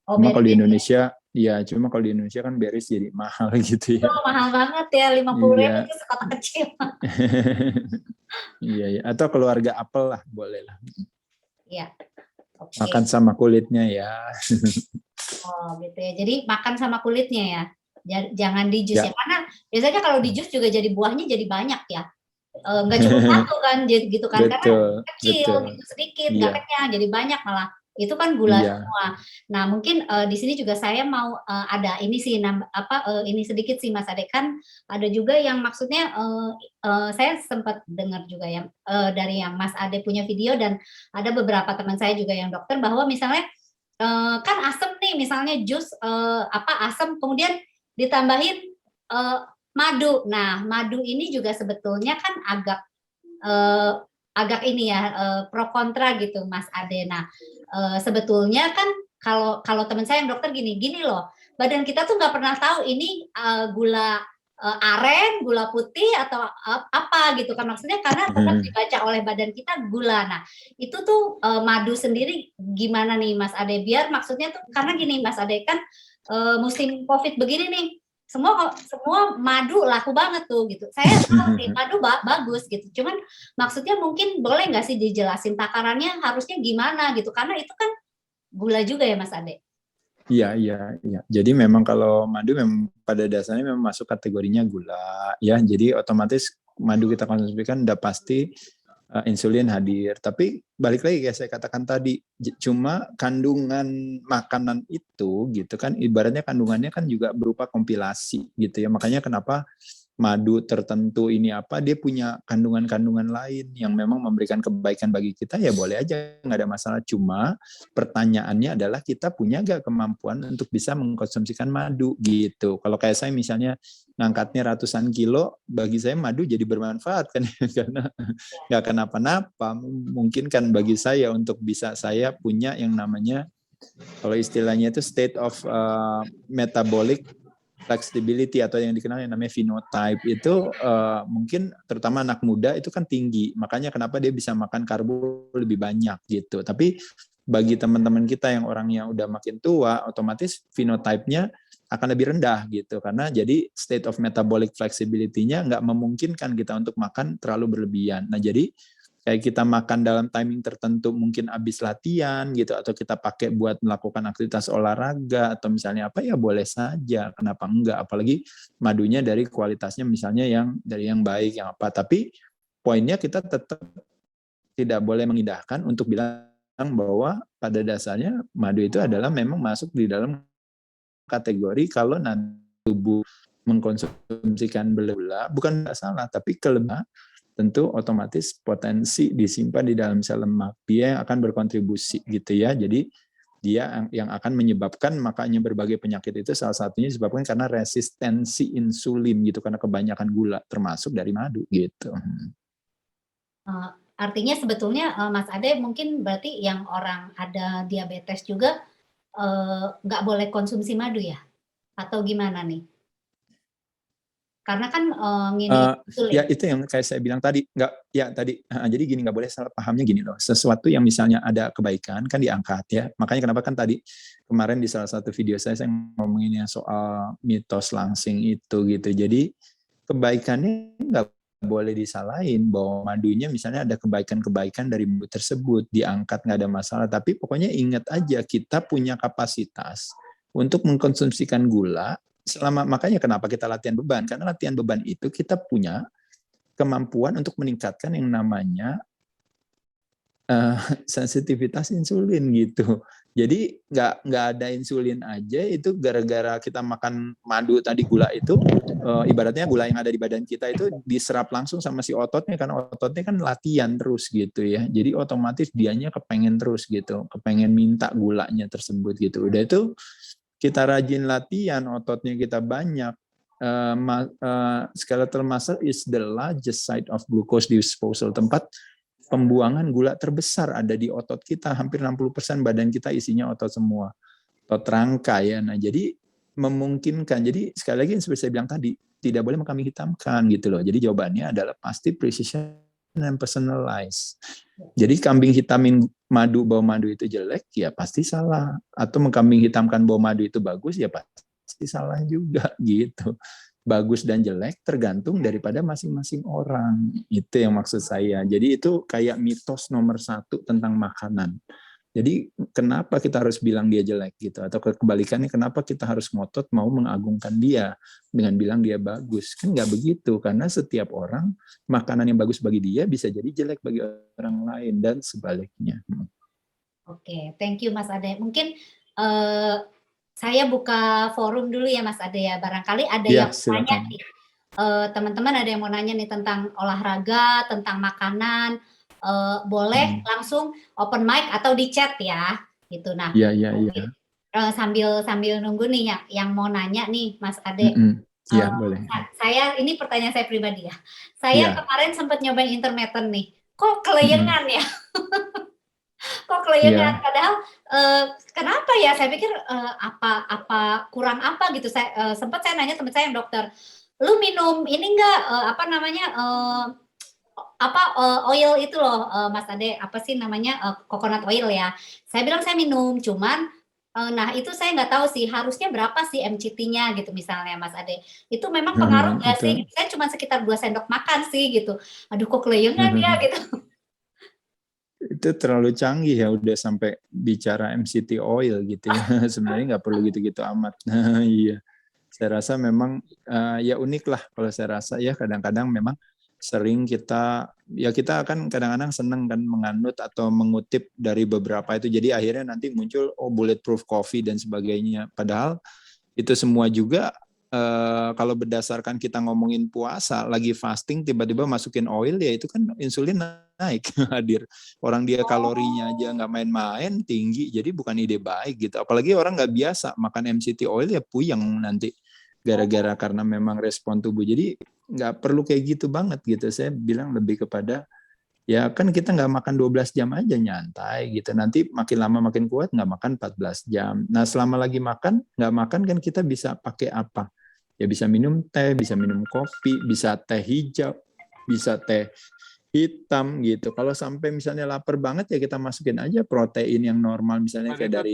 Cuma kalau di Indonesia, ya cuma kalau di Indonesia kan berries jadi mahal gitu ya. Mahal banget ya, 50.000 itu sekotak kecil. Iya, atau keluarga apel lah, boleh lah. Iya. Okay. Makan sama kulitnya ya. Oh gitu ya, jadi makan sama kulitnya ya. Jangan di jus ya, karena biasanya kalau di jus juga jadi buahnya jadi banyak ya. Nggak cuma satu kan, gitu kan, karena kecil, gitu sedikit, nggak kenyang, jadi banyak malah. Itu kan gula semua. Nah mungkin di sini juga saya mau ada ini sih ini sedikit sih Mas Ade, kan ada juga yang maksudnya saya sempat dengar juga ya dari yang Mas Ade punya video, dan ada beberapa teman saya juga yang dokter, bahwa misalnya kan asam nih, misalnya jus asam kemudian ditambahin madu. Nah madu ini juga sebetulnya kan agak ini ya pro kontra gitu Mas Ade. Nah sebetulnya kan kalau teman saya yang dokter gini loh, badan kita tuh nggak pernah tahu ini gula aren, gula putih atau apa gitu kan, maksudnya karena tetap dibaca oleh badan kita gula. Nah itu tuh madu sendiri gimana nih Mas Ade, biar maksudnya tuh karena gini Mas Ade kan musim COVID begini nih, semua madu laku banget tuh gitu. Saya tahu nih madu bagus gitu, cuman maksudnya mungkin boleh nggak sih dijelasin takarannya harusnya gimana gitu, karena itu kan gula juga ya Mas Ade. Iya. Jadi memang kalau madu memang pada dasarnya memang masuk kategorinya gula ya. Jadi otomatis madu kita konsumsikan udah pasti insulin hadir. Tapi balik lagi kayak saya katakan tadi, cuma kandungan makanan itu gitu kan, ibaratnya kandungannya kan juga berupa kompilasi gitu ya. Makanya kenapa madu tertentu ini dia punya kandungan-kandungan lain yang memang memberikan kebaikan bagi kita, ya boleh aja, nggak ada masalah. Cuma pertanyaannya adalah kita punya nggak kemampuan untuk bisa mengkonsumsikan madu gitu. Kalau kayak saya misalnya ngangkatnya ratusan kilo, bagi saya madu jadi bermanfaat kan karena nggak kenapa-napa. Mungkin kan bagi saya untuk bisa saya punya yang namanya, kalau istilahnya itu state of metabolic flexibility atau yang dikenal yang namanya phenotype itu mungkin terutama anak muda itu kan tinggi, makanya kenapa dia bisa makan karbo lebih banyak gitu. Tapi bagi teman-teman kita yang orangnya udah makin tua, otomatis phenotype-nya akan lebih rendah gitu, karena jadi state of metabolic flexibility-nya nggak memungkinkan kita untuk makan terlalu berlebihan. Nah jadi kayak kita makan dalam timing tertentu, mungkin habis latihan gitu, atau kita pakai buat melakukan aktivitas olahraga atau misalnya apa, ya boleh saja, kenapa enggak, apalagi madunya dari kualitasnya misalnya dari yang baik, yang apa. Tapi poinnya kita tetap tidak boleh mengindahkan untuk bilang bahwa pada dasarnya madu itu adalah memang masuk di dalam kategori kalau nanti tubuh mengkonsumsikan gula, bukan nggak salah, tapi kelebihan tentu otomatis potensi disimpan di dalam sel lemak, dia yang akan berkontribusi gitu ya. Jadi dia yang akan menyebabkan, makanya berbagai penyakit itu salah satunya disebabkan karena resistensi insulin gitu, karena kebanyakan gula termasuk dari madu gitu. Artinya sebetulnya Mas Ade mungkin berarti yang orang ada diabetes juga nggak boleh konsumsi madu ya, atau gimana nih? Karena kan ya itu yang kayak saya bilang tadi, jadi gini, nggak boleh salah pahamnya gini loh, sesuatu yang misalnya ada kebaikan kan diangkat ya. Makanya kenapa kan tadi kemarin di salah satu video saya ngomongin yang soal mitos langsing itu gitu. Jadi kebaikannya nggak boleh disalahin, bahwa madunya misalnya ada kebaikan-kebaikan dari madu tersebut, diangkat nggak ada masalah. Tapi pokoknya ingat aja, kita punya kapasitas untuk mengkonsumsikan gula makanya kenapa kita latihan beban, karena latihan beban itu kita punya kemampuan untuk meningkatkan yang namanya sensitivitas insulin gitu. Jadi nggak ada insulin aja itu gara-gara kita makan madu tadi, gula itu ibaratnya gula yang ada di badan kita itu diserap langsung sama si ototnya, karena ototnya kan latihan terus gitu ya. Jadi otomatis dianya kepengen terus gitu, kepengen minta gulanya tersebut gitu. Udah itu kita rajin latihan, ototnya kita banyak. Skeletal muscle is the largest site of glucose disposal, tempat pembuangan gula terbesar ada di otot kita. Hampir 60% badan kita isinya otot semua, otot rangka ya. Nah jadi memungkinkan, jadi sekali lagi seperti saya bilang tadi, tidak boleh kami hitamkan gitu loh. Jadi jawabannya adalah pasti precision and personalized. Jadi kambing hitamin madu, bau madu itu jelek, ya pasti salah. Atau mengkambing hitamkan bau madu itu bagus, ya pasti salah juga gitu. Bagus dan jelek tergantung daripada masing-masing orang. Itu yang maksud saya. Jadi itu kayak mitos nomor 1 tentang makanan. Jadi kenapa kita harus bilang dia jelek gitu? Atau kebalikannya, kenapa kita harus ngotot mau mengagungkan dia dengan bilang dia bagus? Kan nggak begitu, karena setiap orang makanan yang bagus bagi dia bisa jadi jelek bagi orang lain dan sebaliknya. Oke, thank you Mas Ade. Mungkin saya buka forum dulu ya Mas Ade ya. Barangkali ada Ya, yang tanya nih. Teman-teman ada yang mau nanya nih tentang olahraga, tentang makanan. Boleh langsung open mic atau di chat ya. Gitu. Nah, sambil nunggu nih ya, yang mau nanya nih Mas Ade. Iya, boleh. Saya ini pertanyaan saya pribadi ya. Saya kemarin sempat nyobain intermittent nih. Kok kelayangan ya? Kok kelayangan? Padahal kenapa ya? Saya pikir apa kurang apa gitu. Sempat saya nanya teman saya yang dokter, lu minum ini enggak oil itu loh Mas Ade, apa sih namanya coconut oil ya. Saya bilang saya minum, cuman nah itu saya nggak tahu sih harusnya berapa sih MCT-nya gitu misalnya Mas Ade. Itu memang pengaruh nggak sih? Saya cuma sekitar 2 sendok makan sih gitu. Aduh kok kelayangan ya gitu. Itu terlalu canggih ya, udah sampai bicara MCT oil gitu ya. Sebenarnya nggak perlu gitu-gitu amat. Iya, saya rasa memang ya unik lah kalau saya rasa ya. Kadang-kadang memang sering kita akan kadang-kadang seneng kan menganut atau mengutip dari beberapa itu, jadi akhirnya nanti muncul bulletproof coffee dan sebagainya. Padahal itu semua juga kalau berdasarkan kita ngomongin puasa, lagi fasting tiba-tiba masukin oil, ya itu kan insulin naik hadir. Orang dia kalorinya aja nggak main-main tinggi, jadi bukan ide baik gitu. Apalagi orang nggak biasa makan MCT oil, ya puyeng nanti gara-gara karena memang respon tubuh. Jadi nggak perlu kayak gitu banget gitu. Saya bilang lebih kepada ya kan kita nggak makan 12 jam aja nyantai gitu. Nanti makin lama makin kuat nggak makan 14 jam. Nah selama lagi nggak makan kan kita bisa pakai apa? Ya bisa minum teh, bisa minum kopi, bisa teh hijau, bisa teh hitam gitu. Kalau sampai misalnya lapar banget ya kita masukin aja protein yang normal, misalnya kayak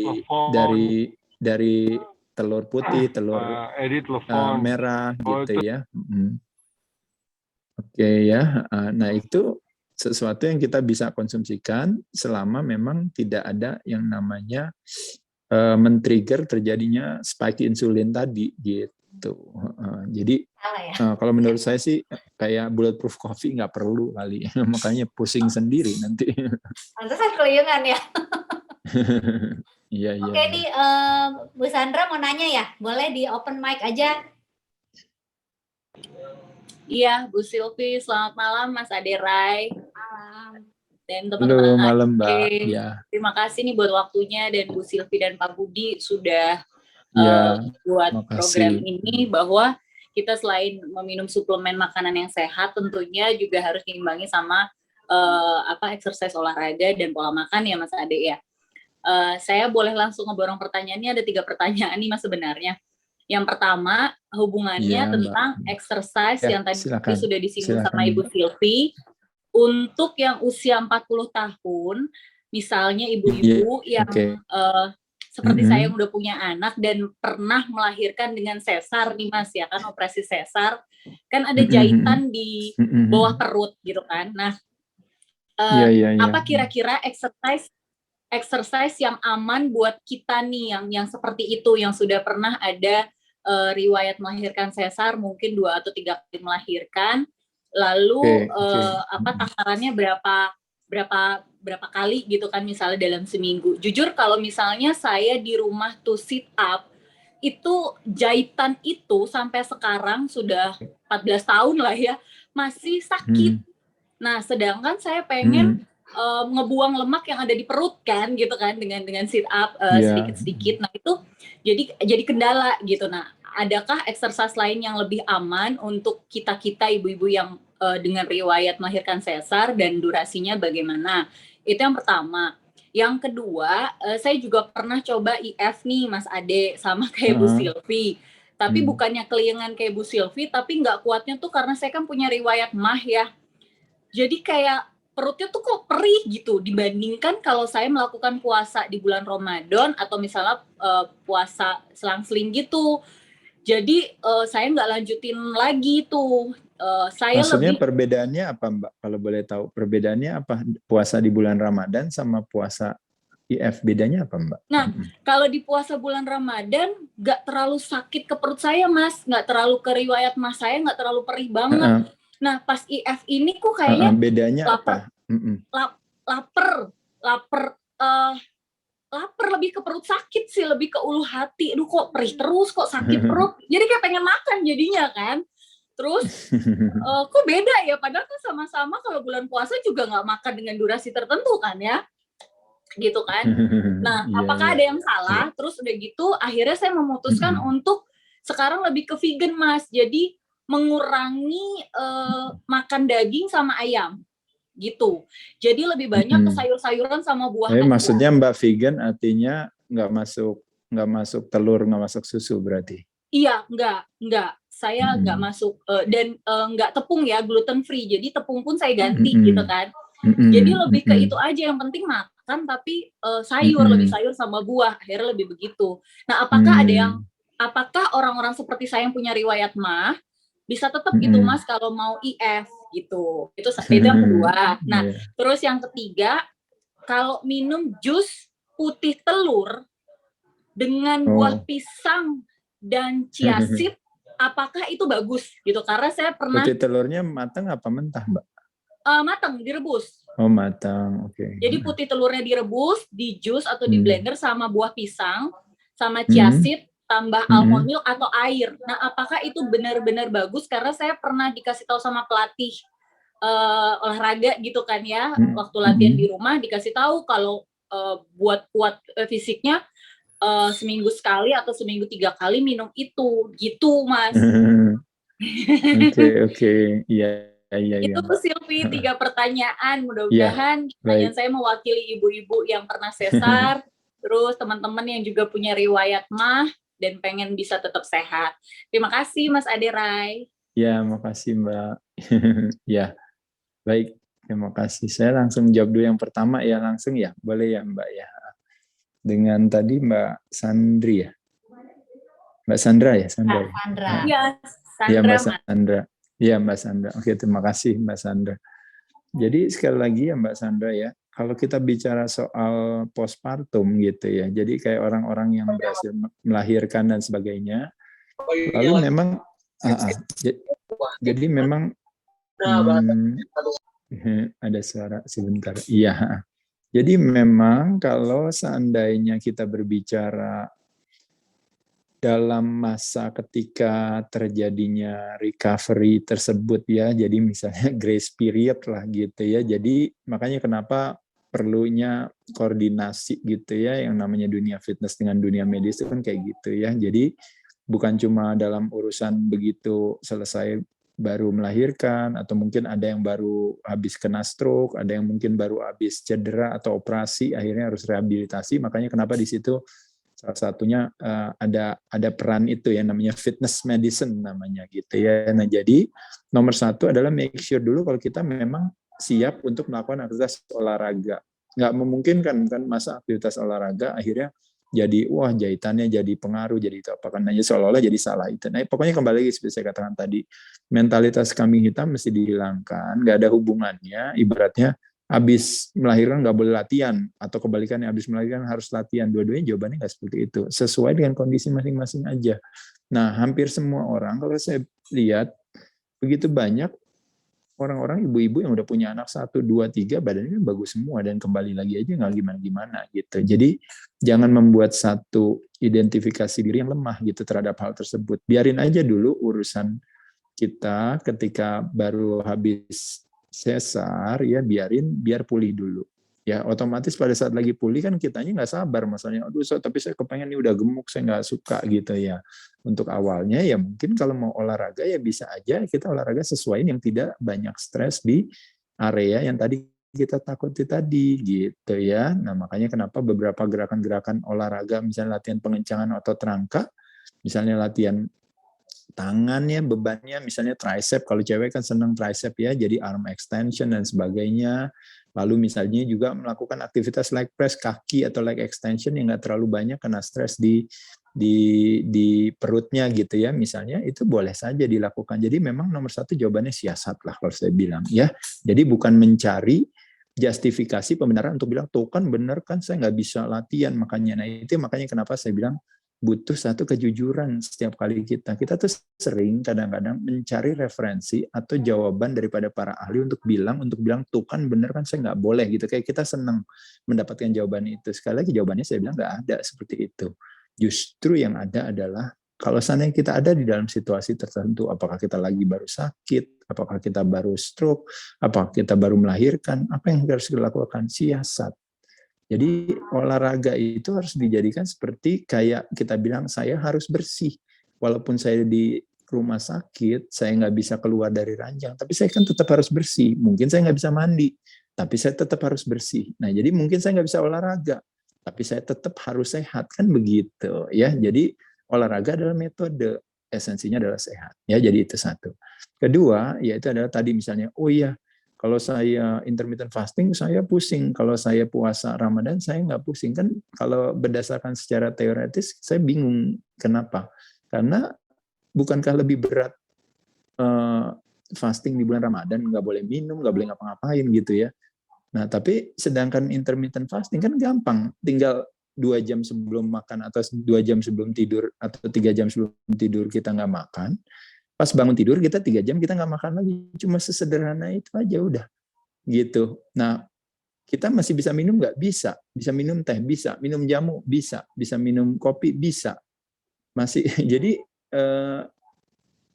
dari telur putih, telur merah gitu ya. Oke ya. Nah itu sesuatu yang kita bisa konsumsikan selama memang tidak ada yang namanya men-trigger terjadinya spike insulin tadi gitu. Jadi kalau menurut saya sih kayak bulletproof coffee nggak perlu kali, makanya pusing sendiri nanti. Pantesan kelayangan ya. Iya. Oke nih, Bu Sandra mau nanya ya, boleh di open mic aja. Iya, Bu Silvi, selamat malam Mas Ade Rai. Malam. Dan teman-teman malam Mbak. Ya. Terima kasih nih buat waktunya, dan Bu Silvi dan Pak Budi sudah buat program ini, bahwa kita selain meminum suplemen makanan yang sehat, tentunya juga harus diimbangi sama exercise, olahraga, dan pola makan ya Mas Ade ya. Saya boleh langsung ngeborong pertanyaannya, ada 3 pertanyaan nih Mas sebenarnya. Yang pertama, hubungannya tentang exercise yang tadi sudah disinggung sama Ibu Silvi. Untuk yang usia 40 tahun, misalnya ibu-ibu yang seperti saya yang udah punya anak dan pernah melahirkan dengan sesar nih Mas, ya kan, operasi sesar, kan ada jahitan di bawah perut gitu kan. Nah, apa kira-kira exercise exercise yang aman buat kita nih yang seperti itu, yang sudah pernah ada riwayat melahirkan sesar, mungkin 2 atau 3 kali melahirkan, lalu takarannya berapa kali gitu kan, misalnya dalam seminggu. Jujur kalau misalnya saya di rumah tuh sit up, itu jahitan itu sampai sekarang sudah 14 tahun lah ya, masih sakit. Nah, sedangkan saya pengen ngebuang lemak yang ada di perut kan gitu kan, dengan sit up sedikit-sedikit. Nah, itu jadi kendala gitu. Nah, adakah exercise lain yang lebih aman untuk kita ibu-ibu yang dengan riwayat melahirkan sesar, dan durasinya bagaimana? Itu yang pertama. Yang kedua, saya juga pernah coba IF nih Mas Ade, sama kayak Bu Silvi. Tapi bukannya kelingan kayak Bu Silvi, tapi nggak kuatnya tuh karena saya kan punya riwayat MAH ya. Jadi kayak perutnya tuh kok perih gitu, dibandingkan kalau saya melakukan puasa di bulan Ramadan atau misalnya puasa selang-seling gitu. Jadi saya nggak lanjutin lagi tuh. Maksudnya perbedaannya apa Mbak? Kalau boleh tahu perbedaannya apa? Puasa di bulan Ramadan sama puasa IF, bedanya apa Mbak? Nah, kalau di puasa bulan Ramadan nggak terlalu sakit ke perut saya Mas, nggak terlalu ke riwayat Mas saya, nggak terlalu perih banget. Nah, pas IF ini kok kayaknya bedanya apa? Lapar, lebih ke perut sakit sih, lebih ke ulu hati. Aduh kok perih terus, kok sakit perut. Jadi kayak pengen makan jadinya kan. Terus kok beda ya, padahal kan sama-sama kalau bulan puasa juga nggak makan dengan durasi tertentu kan ya, gitu kan. Nah, apakah ada yang salah? Terus udah gitu akhirnya saya memutuskan untuk sekarang lebih ke vegan Mas, jadi mengurangi makan daging sama ayam gitu, jadi lebih banyak ke sayur-sayuran sama buah. Maksudnya Mbak vegan artinya nggak masuk telur, nggak masuk susu berarti? Iya, nggak. Saya nggak masuk dan nggak tepung ya, gluten free. Jadi tepung pun saya ganti gitu kan. Jadi lebih ke itu aja, yang penting makan tapi sayur, lebih sayur sama buah. Akhirnya lebih begitu. Nah, apakah orang-orang seperti saya yang punya riwayat MAH bisa tetap gitu Mas kalau mau IF gitu? Itu yang kedua. Nah, terus yang ketiga, kalau minum jus putih telur dengan buah pisang dan chia seed, apakah itu bagus gitu? Karena saya pernah. Putih telurnya matang apa mentah Mbak? Matang, direbus. Oh, matang, oke. Jadi putih telurnya direbus, di jus atau di blender sama buah pisang, sama chia seed, tambah almond milk atau air. Nah, apakah itu benar-benar bagus? Karena saya pernah dikasih tahu sama pelatih olahraga gitu kan ya, waktu latihan di rumah dikasih tahu kalau buat kuat fisiknya, seminggu sekali atau seminggu 3 kali minum itu, gitu Mas. Oke, iya. Itu Silvi 3 pertanyaan, mudah-mudahan pertanyaan saya mewakili ibu-ibu yang pernah sesar, terus teman-teman yang juga punya riwayat MAH dan pengen bisa tetap sehat. Terima kasih Mas Ade Rai. Ya, makasih Mbak. Ya, baik, terima kasih. Saya langsung jawab dulu yang pertama ya, langsung ya, boleh ya Mbak ya. Dengan tadi Mbak Sandri ya, Mbak Sandra ya, Sandra. Iya, Sandra. Ya Mbak Sandra. Iya Mbak Sandra. Oke, terima kasih Mbak Sandra. Jadi sekali lagi ya Mbak Sandra ya, kalau kita bicara soal postpartum gitu ya, jadi kayak orang-orang yang berhasil melahirkan dan sebagainya, lalu memang jadi memang ada suara sebentar. Iya. Jadi memang kalau seandainya kita berbicara dalam masa ketika terjadinya recovery tersebut ya, jadi misalnya grace period lah gitu ya, jadi makanya kenapa perlunya koordinasi gitu ya, yang namanya dunia fitness dengan dunia medis itu kan kayak gitu ya, jadi bukan cuma dalam urusan begitu selesai baru melahirkan, atau mungkin ada yang baru habis kena stroke, ada yang mungkin baru habis cedera atau operasi, akhirnya harus rehabilitasi, makanya kenapa di situ salah satunya ada peran itu ya, namanya fitness medicine namanya gitu ya. Nah jadi nomor 1 adalah make sure dulu kalau kita memang siap untuk melakukan aktivitas olahraga. Nggak memungkinkan kan masa aktivitas olahraga akhirnya jadi wah jahitannya jadi pengaruh, jadi itu apa, karena seolah-olah jadi salah itu. Nah pokoknya kembali lagi seperti saya katakan tadi, mentalitas kambing hitam mesti dihilangkan, nggak ada hubungannya, ibaratnya habis melahirkan nggak boleh latihan, atau kebalikannya habis melahirkan harus latihan. Dua-duanya jawabannya nggak seperti itu. Sesuai dengan kondisi masing-masing aja. Nah, hampir semua orang, kalau saya lihat, begitu banyak orang-orang ibu-ibu yang udah punya anak 1, 2, 3, badannya kan bagus semua, dan kembali lagi aja nggak gimana-gimana gitu. Jadi jangan membuat satu identifikasi diri yang lemah gitu terhadap hal tersebut. Biarin aja dulu urusan kita ketika baru habis sesar, ya biar pulih dulu. Ya otomatis pada saat lagi pulih kan kitanya nggak sabar, masalahnya, aduh tapi saya kepengen nih udah gemuk, saya nggak suka gitu ya. Untuk awalnya ya mungkin kalau mau olahraga ya bisa aja kita olahraga sesuai yang tidak banyak stres di area yang tadi kita takuti tadi gitu ya. Nah makanya kenapa beberapa gerakan-gerakan olahraga, misalnya latihan pengencangan otot rangka, misalnya latihan tangannya, bebannya, misalnya tricep, kalau cewek kan senang tricep ya, jadi arm extension dan sebagainya. Lalu misalnya juga melakukan aktivitas leg press kaki atau leg extension yang nggak terlalu banyak karena stres di perutnya gitu ya, misalnya itu boleh saja dilakukan. Jadi memang nomor satu jawabannya siasat lah kalau saya bilang ya. Jadi bukan mencari justifikasi pembenaran untuk bilang tuh kan bener kan saya nggak bisa latihan makanya. Nah itu makanya kenapa saya bilang butuh satu kejujuran setiap kali kita tuh sering kadang-kadang mencari referensi atau jawaban daripada para ahli untuk bilang tuh kan bener kan saya nggak boleh gitu, kayak kita senang mendapatkan jawaban itu. Sekali lagi jawabannya saya bilang nggak ada seperti itu. Justru yang ada adalah kalau seandainya kita ada di dalam situasi tertentu, apakah kita lagi baru sakit, apakah kita baru stroke, apakah kita baru melahirkan, apa yang harus kita lakukan? Siasat. Jadi olahraga itu harus dijadikan seperti kayak kita bilang saya harus bersih. Walaupun saya di rumah sakit, saya nggak bisa keluar dari ranjang, tapi saya kan tetap harus bersih. Mungkin saya nggak bisa mandi, tapi saya tetap harus bersih. Nah jadi mungkin saya nggak bisa olahraga, tapi saya tetap harus sehat, kan begitu ya. Jadi olahraga adalah metode, esensinya adalah sehat. Ya jadi itu satu. Kedua, yaitu adalah tadi misalnya, oh iya, kalau saya intermittent fasting, saya pusing. Kalau saya puasa Ramadan, saya nggak pusing. Kan kalau berdasarkan secara teoretis, saya bingung. Kenapa? Karena bukankah lebih berat fasting di bulan Ramadan, nggak boleh minum, nggak boleh ngapa-ngapain gitu ya. Nah, tapi sedangkan intermittent fasting kan gampang. Tinggal 2 jam sebelum makan atau 2 jam sebelum tidur atau 3 jam sebelum tidur kita nggak makan. Pas bangun tidur kita 3 jam kita nggak makan lagi, cuma sesederhana itu aja udah gitu. Nah kita masih bisa minum nggak? Bisa minum teh, bisa minum jamu, bisa minum kopi, bisa masih. Jadi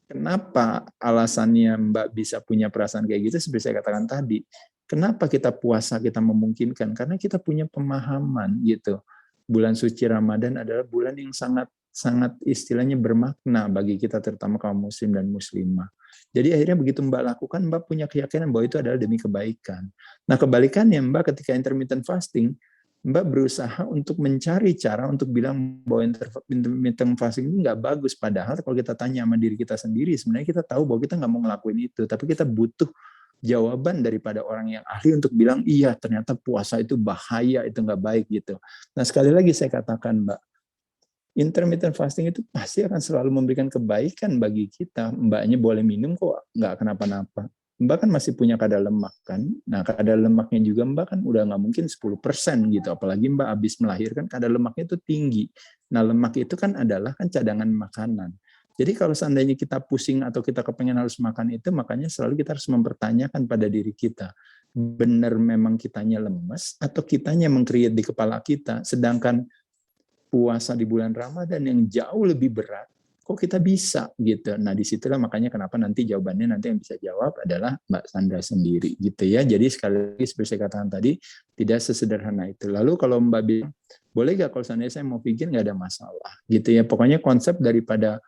kenapa alasannya Mbak bisa punya perasaan kayak gitu? Seperti saya katakan tadi, kenapa kita puasa kita memungkinkan? Karena kita punya pemahaman gitu. Bulan suci Ramadan adalah bulan yang sangat istilahnya bermakna bagi kita, terutama kaum muslim dan muslimah. Jadi akhirnya begitu Mbak lakukan, Mbak punya keyakinan bahwa itu adalah demi kebaikan. Nah kebalikannya Mbak ketika intermittent fasting, Mbak berusaha untuk mencari cara untuk bilang bahwa intermittent fasting ini nggak bagus. Padahal kalau kita tanya sama diri kita sendiri, sebenarnya kita tahu bahwa kita nggak mau ngelakuin itu. Tapi kita butuh jawaban daripada orang yang ahli untuk bilang, iya ternyata puasa itu bahaya, itu nggak baik gitu. Nah sekali lagi saya katakan Mbak, intermittent fasting itu pasti akan selalu memberikan kebaikan bagi kita. Mbaknya boleh minum kok, nggak kenapa-napa. Mbak kan masih punya kadar lemak kan. Nah kadar lemaknya juga Mbak kan udah nggak mungkin 10% gitu. Apalagi Mbak habis melahirkan kadar lemaknya itu tinggi. Nah lemak itu kan adalah kan cadangan makanan. Jadi kalau seandainya kita pusing atau kita kepengen harus makan itu, makanya selalu kita harus mempertanyakan pada diri kita. Benar memang kitanya lemes atau kitanya meng-create di kepala kita. Sedangkan puasa di bulan Ramadan yang jauh lebih berat, kok kita bisa gitu. Nah disitulah makanya kenapa nanti jawabannya nanti yang bisa jawab adalah Mbak Sandra sendiri gitu ya. Jadi sekali lagi seperti saya katakan tadi, tidak sesederhana itu. Lalu kalau Mbak bilang, boleh gak kalau seandainya saya mau vegan, nggak ada masalah gitu ya. Pokoknya konsep daripada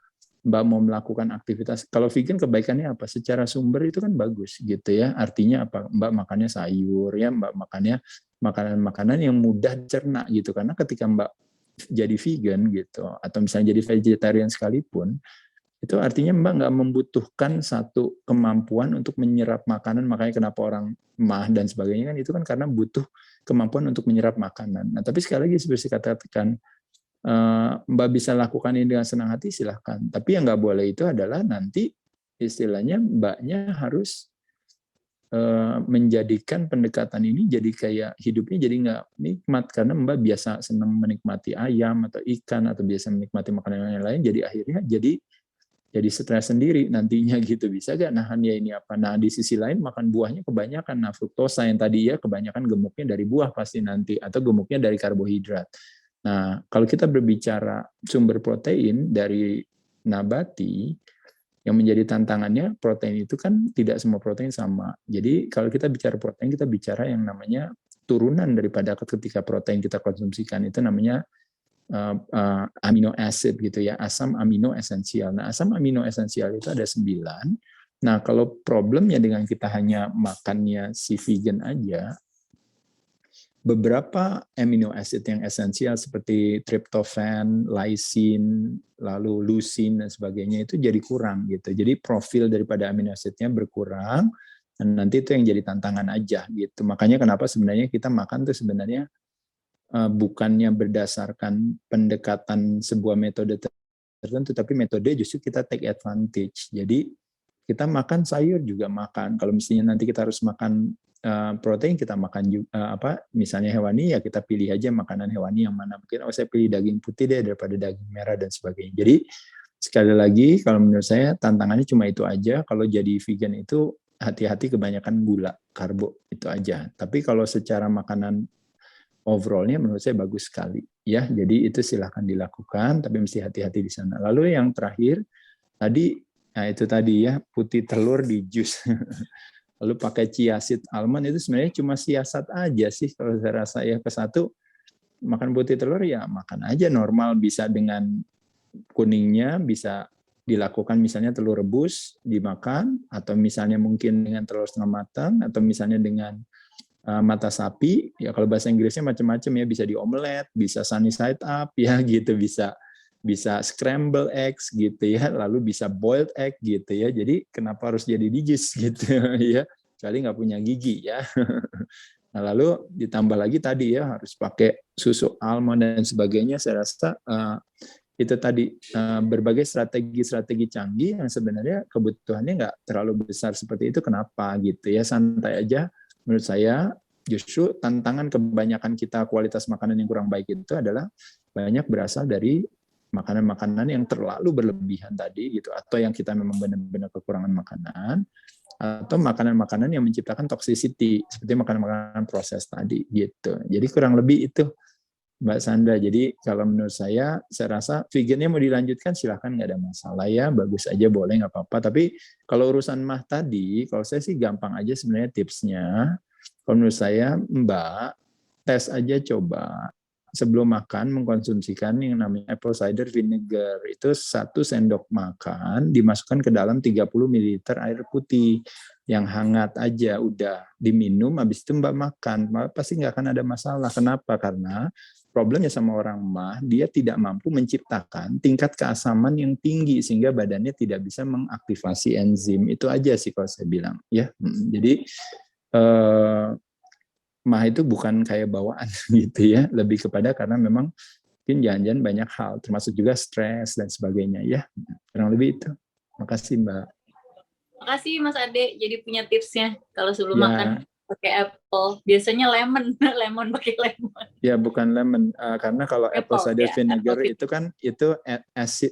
Mbak mau melakukan aktivitas, kalau vegan kebaikannya apa? Secara sumber itu kan bagus gitu ya. Artinya apa? Mbak makannya sayur ya, Mbak makannya makanan-makanan yang mudah dicerna gitu. Karena ketika Mbak jadi vegan gitu, atau misalnya jadi vegetarian sekalipun, itu artinya Mbak nggak membutuhkan satu kemampuan untuk menyerap makanan, makanya kenapa orang mah dan sebagainya kan itu kan karena butuh kemampuan untuk menyerap makanan. Nah tapi sekali lagi seperti katakan, Mbak bisa lakukan ini dengan senang hati silahkan, tapi yang nggak boleh itu adalah nanti istilahnya Mbaknya harus menjadikan pendekatan ini jadi kayak hidupnya jadi nggak nikmat karena Mbak biasa senang menikmati ayam atau ikan atau biasa menikmati makanan yang lain, jadi akhirnya jadi stres sendiri nantinya gitu. Bisa gak nahan ya ini apa? Nah di sisi lain makan buahnya kebanyakan, nah fruktosa yang tadi ya kebanyakan gemuknya dari buah pasti nanti, atau gemuknya dari karbohidrat. Nah kalau kita berbicara sumber protein dari nabati, yang menjadi tantangannya protein itu kan tidak semua protein sama. Jadi kalau kita bicara protein, kita bicara yang namanya turunan daripada ketika protein kita konsumsikan, itu namanya amino acid gitu ya, asam amino esensial. Nah, asam amino esensial itu ada 9. Nah, kalau problemnya dengan kita hanya makannya si vegan aja, beberapa amino acid yang esensial seperti tryptophan, lysine, lalu leucine dan sebagainya itu jadi kurang gitu. Jadi profil daripada amino acidnya berkurang, dan nanti itu yang jadi tantangan aja gitu. Makanya kenapa sebenarnya kita makan tuh sebenarnya bukannya berdasarkan pendekatan sebuah metode tertentu, tapi metode justru kita take advantage. Jadi kita makan sayur juga makan. Kalau misalnya nanti kita harus makan protein, kita makan juga misalnya hewani, ya kita pilih aja makanan hewani yang mana. Mungkin saya pilih daging putih deh daripada daging merah dan sebagainya. Jadi sekali lagi kalau menurut saya tantangannya cuma itu aja. Kalau jadi vegan itu hati-hati kebanyakan gula, karbo itu aja. Tapi kalau secara makanan overallnya menurut saya bagus sekali ya. Jadi itu silahkan dilakukan, tapi mesti hati-hati di sana. Lalu yang terakhir tadi, nah itu tadi ya, putih telur di jus. Lalu pakai chia seed almond itu sebenarnya cuma siasat aja sih kalau saya rasa ya. Ke satu, makan putih telur ya makan aja normal, bisa dengan kuningnya, bisa dilakukan misalnya telur rebus dimakan, atau misalnya mungkin dengan telur setengah matang, atau misalnya dengan mata sapi. Ya kalau bahasa Inggrisnya macam-macam ya, bisa di omelet, bisa sunny side up ya gitu, bisa scramble eggs gitu ya, lalu bisa boiled egg gitu ya. Jadi kenapa harus jadi di jus gitu ya, kecuali nggak punya gigi ya. Nah lalu ditambah lagi tadi ya harus pakai susu almond dan sebagainya. Saya rasa itu tadi berbagai strategi canggih yang sebenarnya kebutuhannya nggak terlalu besar seperti itu. Kenapa gitu ya, santai aja. Menurut saya justru tantangan kebanyakan kita kualitas makanan yang kurang baik itu adalah banyak berasal dari makanan-makanan yang terlalu berlebihan tadi gitu, atau yang kita memang benar-benar kekurangan makanan, atau makanan-makanan yang menciptakan toxicity seperti makanan-makanan proses tadi gitu. Jadi kurang lebih itu Mbak Sandra. Jadi kalau menurut saya rasa vegannya mau dilanjutkan silahkan, nggak ada masalah ya, bagus aja, boleh, nggak apa-apa. Tapi kalau urusan mah tadi, kalau saya sih gampang aja sebenarnya tipsnya. Kalau menurut saya Mbak, tes aja coba. Sebelum makan mengkonsumsikan yang namanya apple cider vinegar. Itu 1 sendok makan dimasukkan ke dalam 30 ml air putih yang hangat aja, udah diminum, habis itu Mbak makan. Mbak pasti nggak akan ada masalah. Kenapa? Karena problemnya sama orang mah, dia tidak mampu menciptakan tingkat keasaman yang tinggi sehingga badannya tidak bisa mengaktifasi enzim. Itu aja sih kalau saya bilang ya. Jadi mah itu bukan kayak bawaan gitu ya, lebih kepada karena memang mungkin jangan-jangan banyak hal, termasuk juga stres dan sebagainya ya. Kurang lebih itu. Makasih Mbak. Makasih Mas Ade, jadi punya tipsnya kalau sebelum Ya. makan pakai apple. Biasanya lemon pakai lemon. Ya bukan lemon, karena kalau apple cider vinegar itu kan itu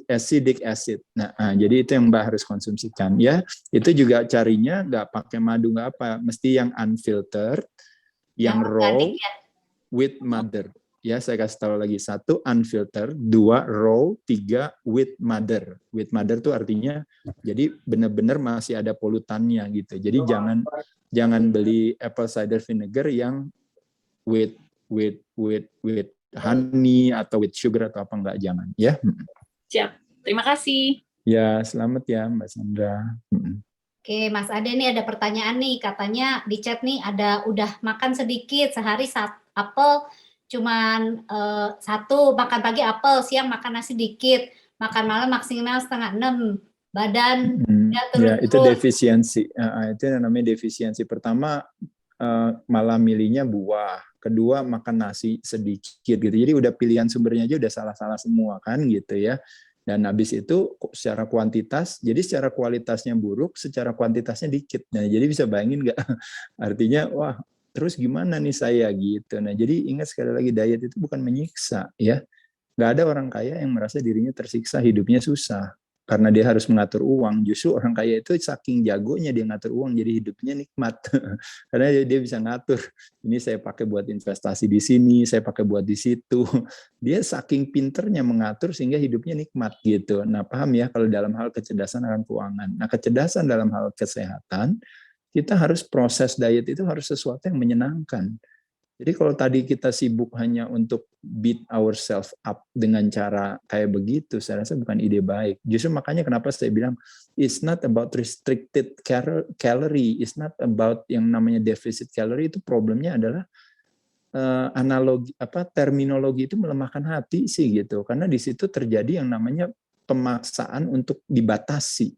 acidic acid. Nah, jadi itu yang Mbak harus konsumsikan ya. Itu juga carinya nggak pakai madu, nggak apa, mesti yang unfiltered, yang raw with mother. Ya, saya kasih tahu lagi, 1 unfiltered, 2 raw, 3 with mother. With mother itu artinya jadi benar-benar masih ada polutannya gitu. Jadi jangan beli apple cider vinegar yang with honey atau with sugar atau apa, enggak, jangan ya. Siap. Terima kasih. Ya, selamat ya Mbak Sandra. Oke, Mas Ade nih ada pertanyaan nih, katanya di chat nih ada udah makan sedikit, sehari apel cuman 1, makan pagi apel, siang makan nasi dikit, makan malam maksimal 5:30, badan ya itu defisiensi. Itu namanya defisiensi. Pertama malah milihnya buah, kedua makan nasi sedikit gitu. Jadi udah pilihan sumbernya aja udah salah-salah semua kan gitu ya. Dan habis itu secara kuantitas, jadi secara kualitasnya buruk, secara kuantitasnya dikit. Nah, jadi bisa bayangin nggak? Artinya, wah, terus gimana nih saya gitu. Nah, jadi ingat sekali lagi, diet itu bukan menyiksa, ya. Nggak ada orang kaya yang merasa dirinya tersiksa, hidupnya susah. Karena dia harus mengatur uang. Justru orang kaya itu saking jagonya dia ngatur uang, jadi hidupnya nikmat. Karena dia bisa ngatur. Ini saya pakai buat investasi di sini, saya pakai buat di situ. Dia saking pinternya mengatur sehingga hidupnya nikmat gitu. Nah, paham ya kalau dalam hal kecerdasan akan keuangan. Nah, kecerdasan dalam hal kesehatan, kita harus proses diet itu harus sesuatu yang menyenangkan. Jadi kalau tadi kita sibuk hanya untuk beat ourselves up dengan cara kayak begitu, saya rasa bukan ide baik. Justru makanya kenapa saya bilang, it's not about restricted calorie, it's not about yang namanya deficit calorie, itu problemnya adalah terminologi itu melemahkan hati sih gitu. Karena di situ terjadi yang namanya pemaksaan untuk dibatasi.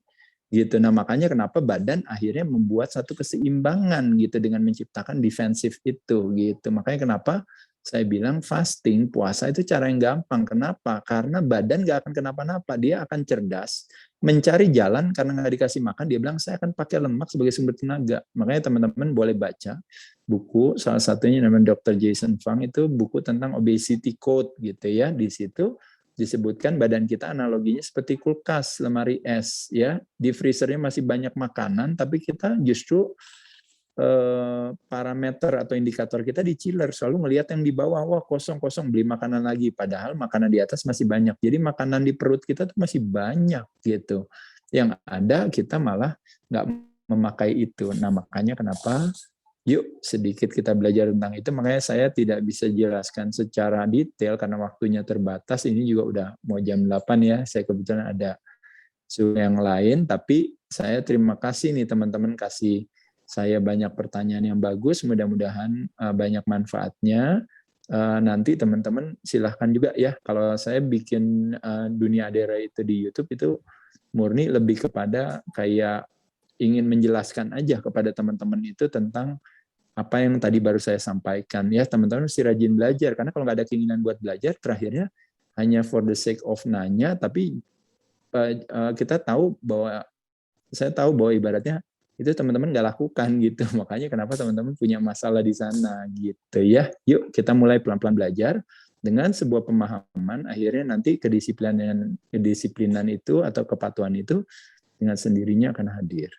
Gitu. Nah, makanya kenapa badan akhirnya membuat satu keseimbangan gitu dengan menciptakan defensif itu gitu. Makanya kenapa saya bilang fasting, puasa itu cara yang gampang. Kenapa? Karena badan gak akan kenapa-napa, dia akan cerdas mencari jalan. Karena nggak dikasih makan, dia bilang saya akan pakai lemak sebagai sumber tenaga. Makanya teman-teman boleh baca buku, salah satunya namanya Dr. Jason Fung, itu buku tentang obesity code gitu ya. Di situ disebutkan badan kita analoginya seperti kulkas, lemari es, ya. Di freezernya masih banyak makanan, tapi kita justru parameter atau indikator kita di chiller, selalu ngelihat yang di bawah, wah kosong, beli makanan lagi, padahal makanan di atas masih banyak. Jadi makanan di perut kita tuh masih banyak gitu. Yang ada kita malah nggak memakai itu. Nah, makanya kenapa yuk sedikit kita belajar tentang itu. Makanya saya tidak bisa jelaskan secara detail karena waktunya terbatas. Ini juga udah mau jam 8 ya. Saya kebetulan ada suruh yang lain. Tapi saya terima kasih nih teman-teman kasih saya banyak pertanyaan yang bagus. Mudah-mudahan banyak manfaatnya. Nanti teman-teman silahkan juga ya. Kalau saya bikin Dunia Adera itu di YouTube itu murni lebih kepada kayak ingin menjelaskan aja kepada teman-teman itu tentang apa yang tadi baru saya sampaikan ya. Teman-teman mesti rajin belajar, karena kalau nggak ada keinginan buat belajar, terakhirnya hanya for the sake of nanya, tapi kita tahu bahwa, saya tahu bahwa ibaratnya itu teman-teman nggak lakukan gitu. Makanya kenapa teman-teman punya masalah di sana gitu ya. Yuk kita mulai pelan-pelan belajar dengan sebuah pemahaman, akhirnya nanti kedisiplinan itu atau kepatuhan itu dengan sendirinya akan hadir.